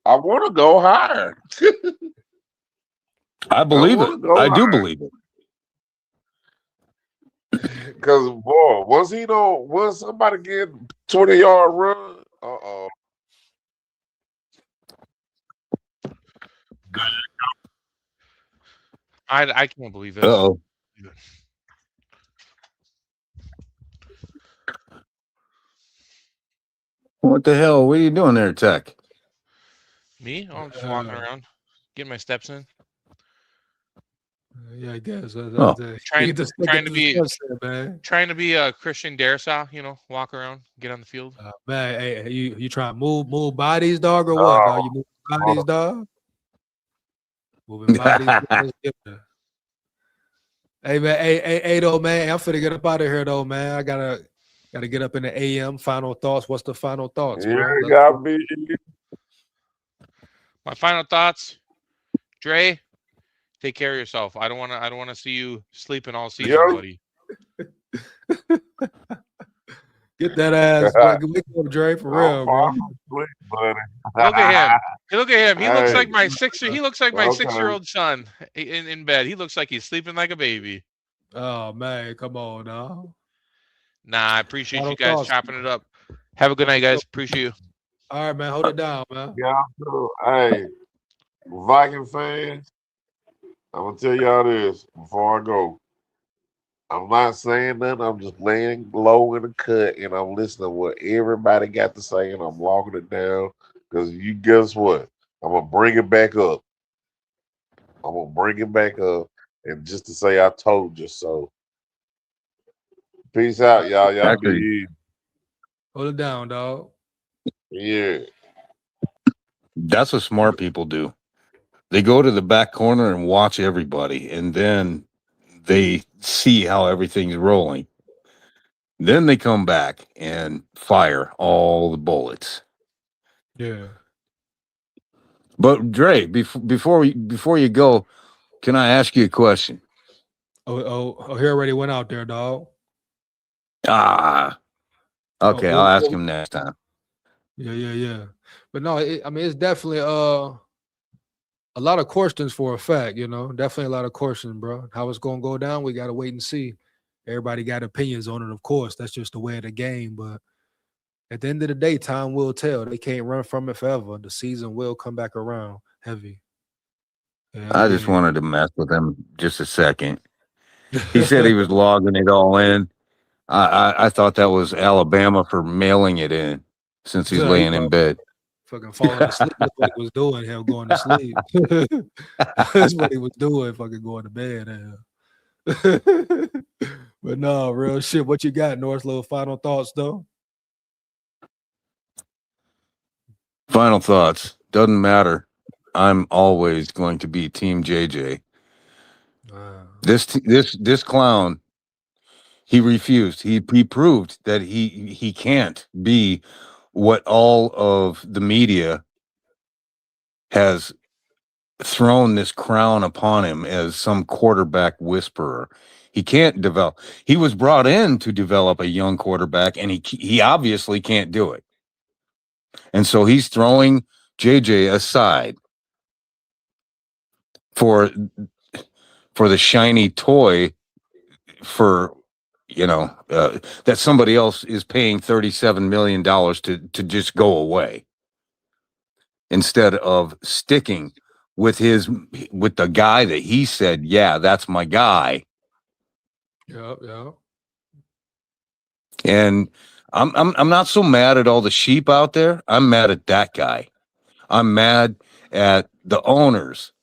I want to go higher. I believe it. I do believe it. Because boy, was somebody getting 20-yard run? I can't believe this. Uh-oh. What the hell? What are you doing there, Tech? Me? Oh, I'm just walking around, getting my steps in. Yeah, I guess. Trying to be a Christian Darrisaw, walk around, get on the field. Man, hey, you trying to move bodies, dog, or what? Dog? You move bodies, dog? Moving bodies. Hey man, hey though, man. I'm finna get up out of here though, man. I gotta get up in the AM. Final thoughts. What's the final thoughts, bro? Gotta be. My final thoughts, Dre. Take care of yourself. I don't want to see you sleeping all season, buddy. Get that ass. Wake up, Dre, for real, bro. Look at him. He looks like my 6-year-old son in bed. He looks like he's sleeping like a baby. Oh man, come on now. Nah, I appreciate you guys chopping it up. Have a good night, guys. Appreciate you. All right, man. Hold it down, man. Yeah, hey, Viking fans, I'm gonna tell y'all this before I go. I'm not saying nothing. I'm just laying low in the cut and I'm listening to what everybody got to say and I'm logging it down because you guess what? I'm gonna bring it back up. And just to say I told you so. Peace out, y'all. Y'all be easy. Hold it down, dog. Yeah. That's what smart people do. They go to the back corner and watch everybody, and then they see how everything's rolling. Then they come back and fire all the bullets. Yeah. But Dre, before you go, can I ask you a question? Oh, he already went out there, dog. Okay, I'll ask him next time. Yeah. But no, it's definitely a lot of questions for a fact, definitely a lot of questions, bro. How it's gonna go down, we gotta wait and see. Everybody got opinions on it, of course. That's just the way of the game. But at the end of the day, time will tell. They can't run from it forever. The season will come back around heavy. I just wanted to mess with him just a second. He said he was logging it all in. I thought that was Alabama for mailing it in since he's laying in bed. Fucking falling asleep. That's what he was doing. Him going to sleep. That's what he was doing. Fucking going to bed. But no, real shit. What you got, North? Little final thoughts, though. Final thoughts. Doesn't matter. I'm always going to be Team JJ. This clown. He refused. He proved that he can't be what all of the media has thrown this crown upon him as some quarterback whisperer. He can't develop. He was brought in to develop a young quarterback, and he obviously can't do it. And so he's throwing JJ aside for the shiny toy for that somebody else is paying $37 million to just go away instead of sticking with the guy that he said, yeah, that's my guy. Yeah. And I'm not so mad at all the sheep out there. I'm mad at that guy. I'm mad at the owners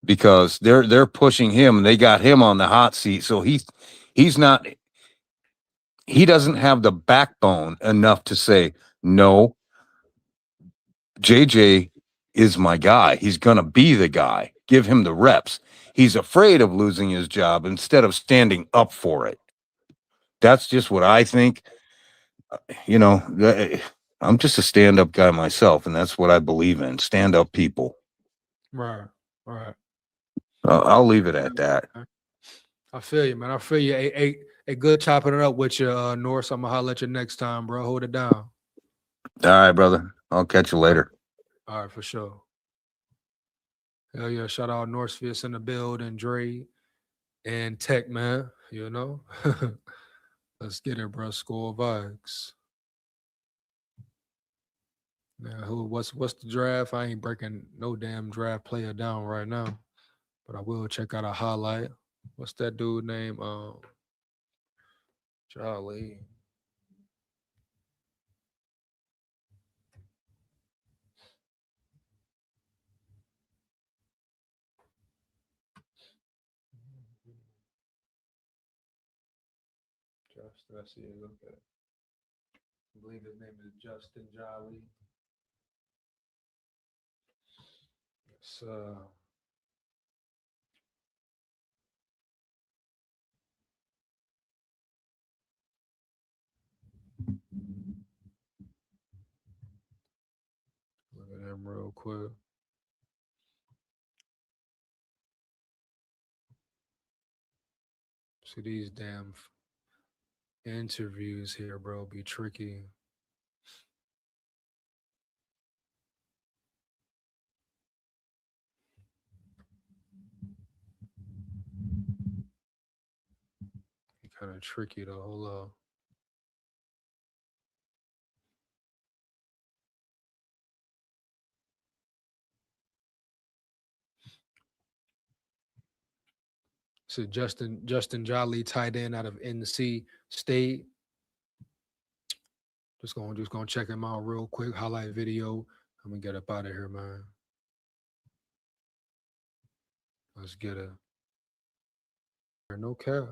because they're pushing him and they got him on the hot seat. So he doesn't have the backbone enough to say, no, JJ is my guy. He's going to be the guy. Give him the reps. He's afraid of losing his job instead of standing up for it. That's just what I think. You know, I'm just a stand-up guy myself, and that's what I believe in. Stand-up people. Right. Right. I'll leave it at that. I feel you, man. I feel you. A good chopping it up with you, Norse. I'm gonna holler at you next time, bro. Hold it down. All right, brother. I'll catch you later. All right, for sure. Hell yeah. Shout out Norsefius in the building, Dre and Tech, man. You know? Let's get it, bro. SKOL VIKES. Now, what's the draft? I ain't breaking no damn draft player down right now, but I will check out a highlight. What's that dude name? Charlie. Justin, I see it. Look at it. I believe his name is Justin Jolly. It's look at him real quick. See these damn interviews here, bro, be tricky. Kind of tricky to hold up. So Justin Jolly, tight end out of NC State. Just gonna check him out real quick. Highlight video. I'm gonna get up out of here, man. Let's get it. No cap.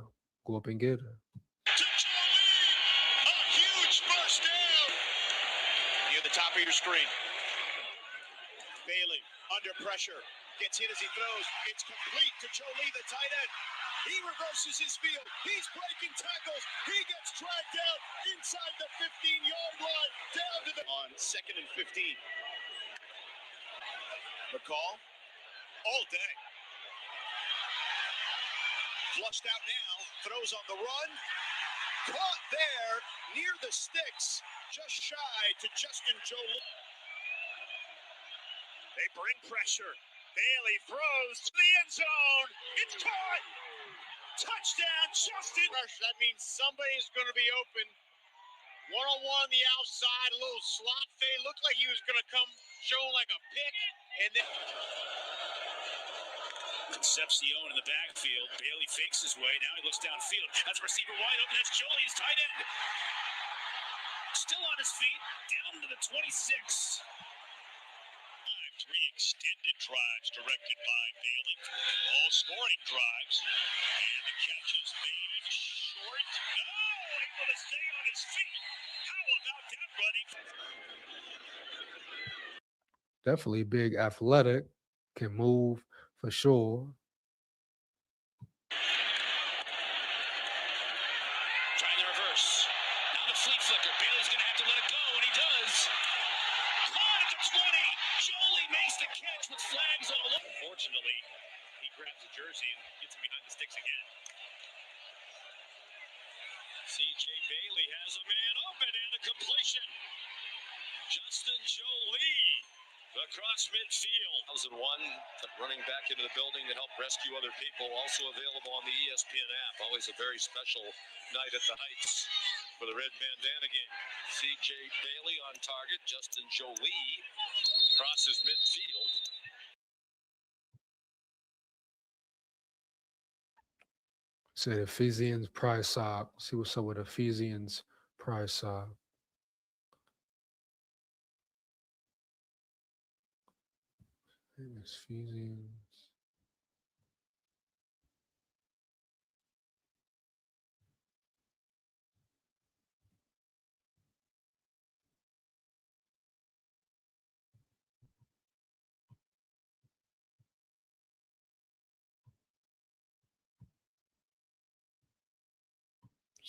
Go up and get it. Near the top of your screen. Bailey under pressure. Gets hit as he throws. It's complete to Jolie, the tight end. He reverses his field. He's breaking tackles. He gets dragged down inside the 15-yard line. Down to the on 2nd and 15. McCall all day. Flushed out now. Throws on the run. Caught there near the sticks. Just shy to Justin Jolie. They bring pressure. Bailey throws to the end zone. It's caught. Touchdown, Justin. That means somebody's going to be open. One-on-one on the outside. A little slot fade. Looked like he was going to come showing like a pick. And then Concepcion in the backfield. Bailey fakes his way. Now he looks downfield. That's a receiver wide open. That's Jolie's tight end. Still on his feet. Down to the 26. 3 extended drives directed by Bailey. All scoring drives. And the catch is made short. No! Able to stay on his feet. How about that, buddy? Definitely big athletic. Can move for sure. Trying the reverse. Now the flea flicker. Bailey's going to have to let it go, and he does. Caught at the 20. Jolie makes the catch with flags all over. Fortunately, he grabs the jersey and gets him behind the sticks again. C.J. Bailey has a man open and a completion. Justin Jolie across midfield. 2001, running back into the building to help rescue other people. Also available on the ESPN app. Always a very special night at the Heights for the red bandana game. C.J. Bailey on target. Justin Jolie crosses midfield. Say Ephesians price sock. See what's up with Ephesians price sock. Ephesians.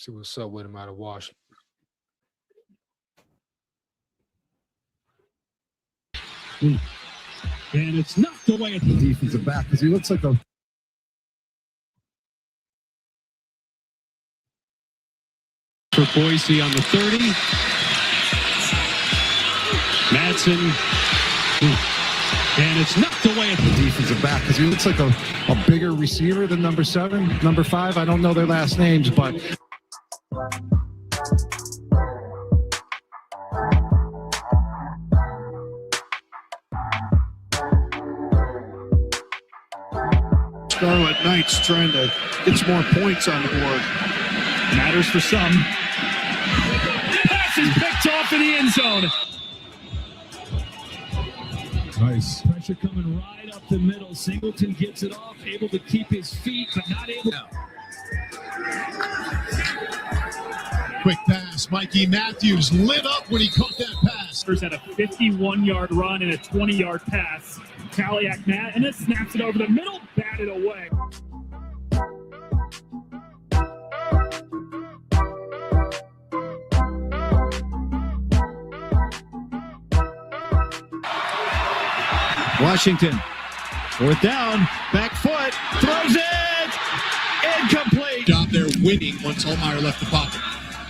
See what's up with him out of Washington. And it's knocked away at the defensive back because he looks like a. For Boise on the 30. Madsen. And it's knocked away at the defensive back because he looks like a bigger receiver than number 7, number 5. I don't know their last names, but. Scarlet Knights trying to get some more points on the board. Matters for some. Pass is picked off in the end zone. Nice. Pressure coming right up the middle. Singleton gets it off, able to keep his feet, but not able to. Quick pass. Mikey Matthews lit up when he caught that pass. Had a 51-yard run and a 20-yard pass. Kaliak Matt, and it snaps it over the middle, batted away. Washington, 4th down, back foot, throws it, incomplete. Job there winning once Holmeyer left the pocket.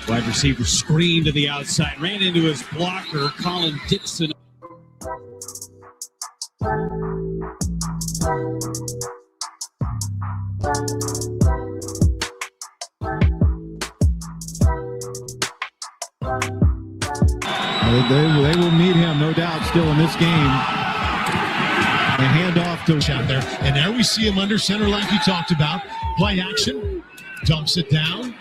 Wide receiver screamed to the outside, ran into his blocker, Colin Dixon. They will need him, no doubt, still in this game. A handoff to out there, and there we see him under center like you talked about. Play action, dumps it down,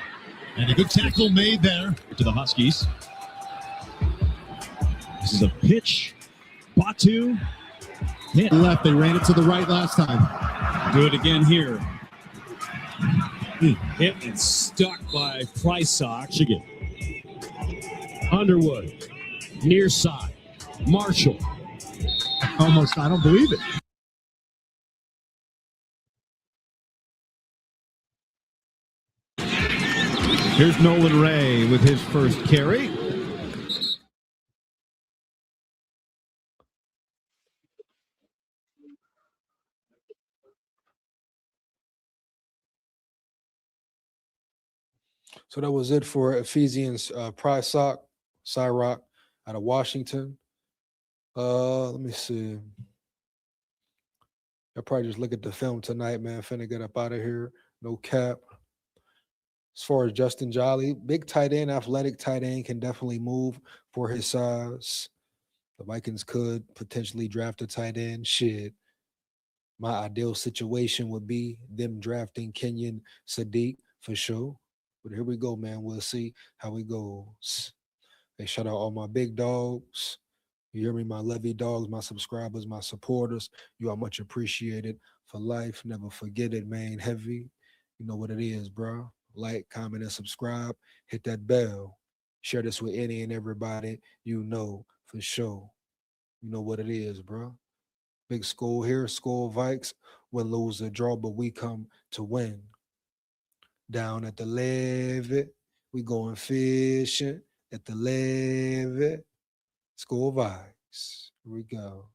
and a good tackle made there. To the Huskies. This is a pitch. Batu. Hit left, they ran it to the right last time. Do it again here. Hit and stuck by Prysock. Underwood. Near side. Marshall. Almost, I don't believe it. Here's Nolan Ray with his first carry. So that was it for Ephesians Cyrock out of Washington. Let me see. I'll probably just look at the film tonight, man. Finna get up out of here. No cap. As far as Justin Jolly, big tight end, athletic tight end, can definitely move for his size. The Vikings could potentially draft a tight end. Shit. My ideal situation would be them drafting Kenyon Sadiq for sure. But here we go, man. We'll see how it goes. Hey, shout out all my big dogs. You hear me? My Levy dogs, my subscribers, my supporters. You are much appreciated for life. Never forget it, man. Heavy. You know what it is, bro. Like, comment, and subscribe. Hit that bell. Share this with any and everybody you know for sure. You know what it is, bro. Big SKOL here. SKOL VIKES. Win, lose, or draw, but we come to win. Down at the levee, we going fishing at the levee. SKOL VIKES. Here we go.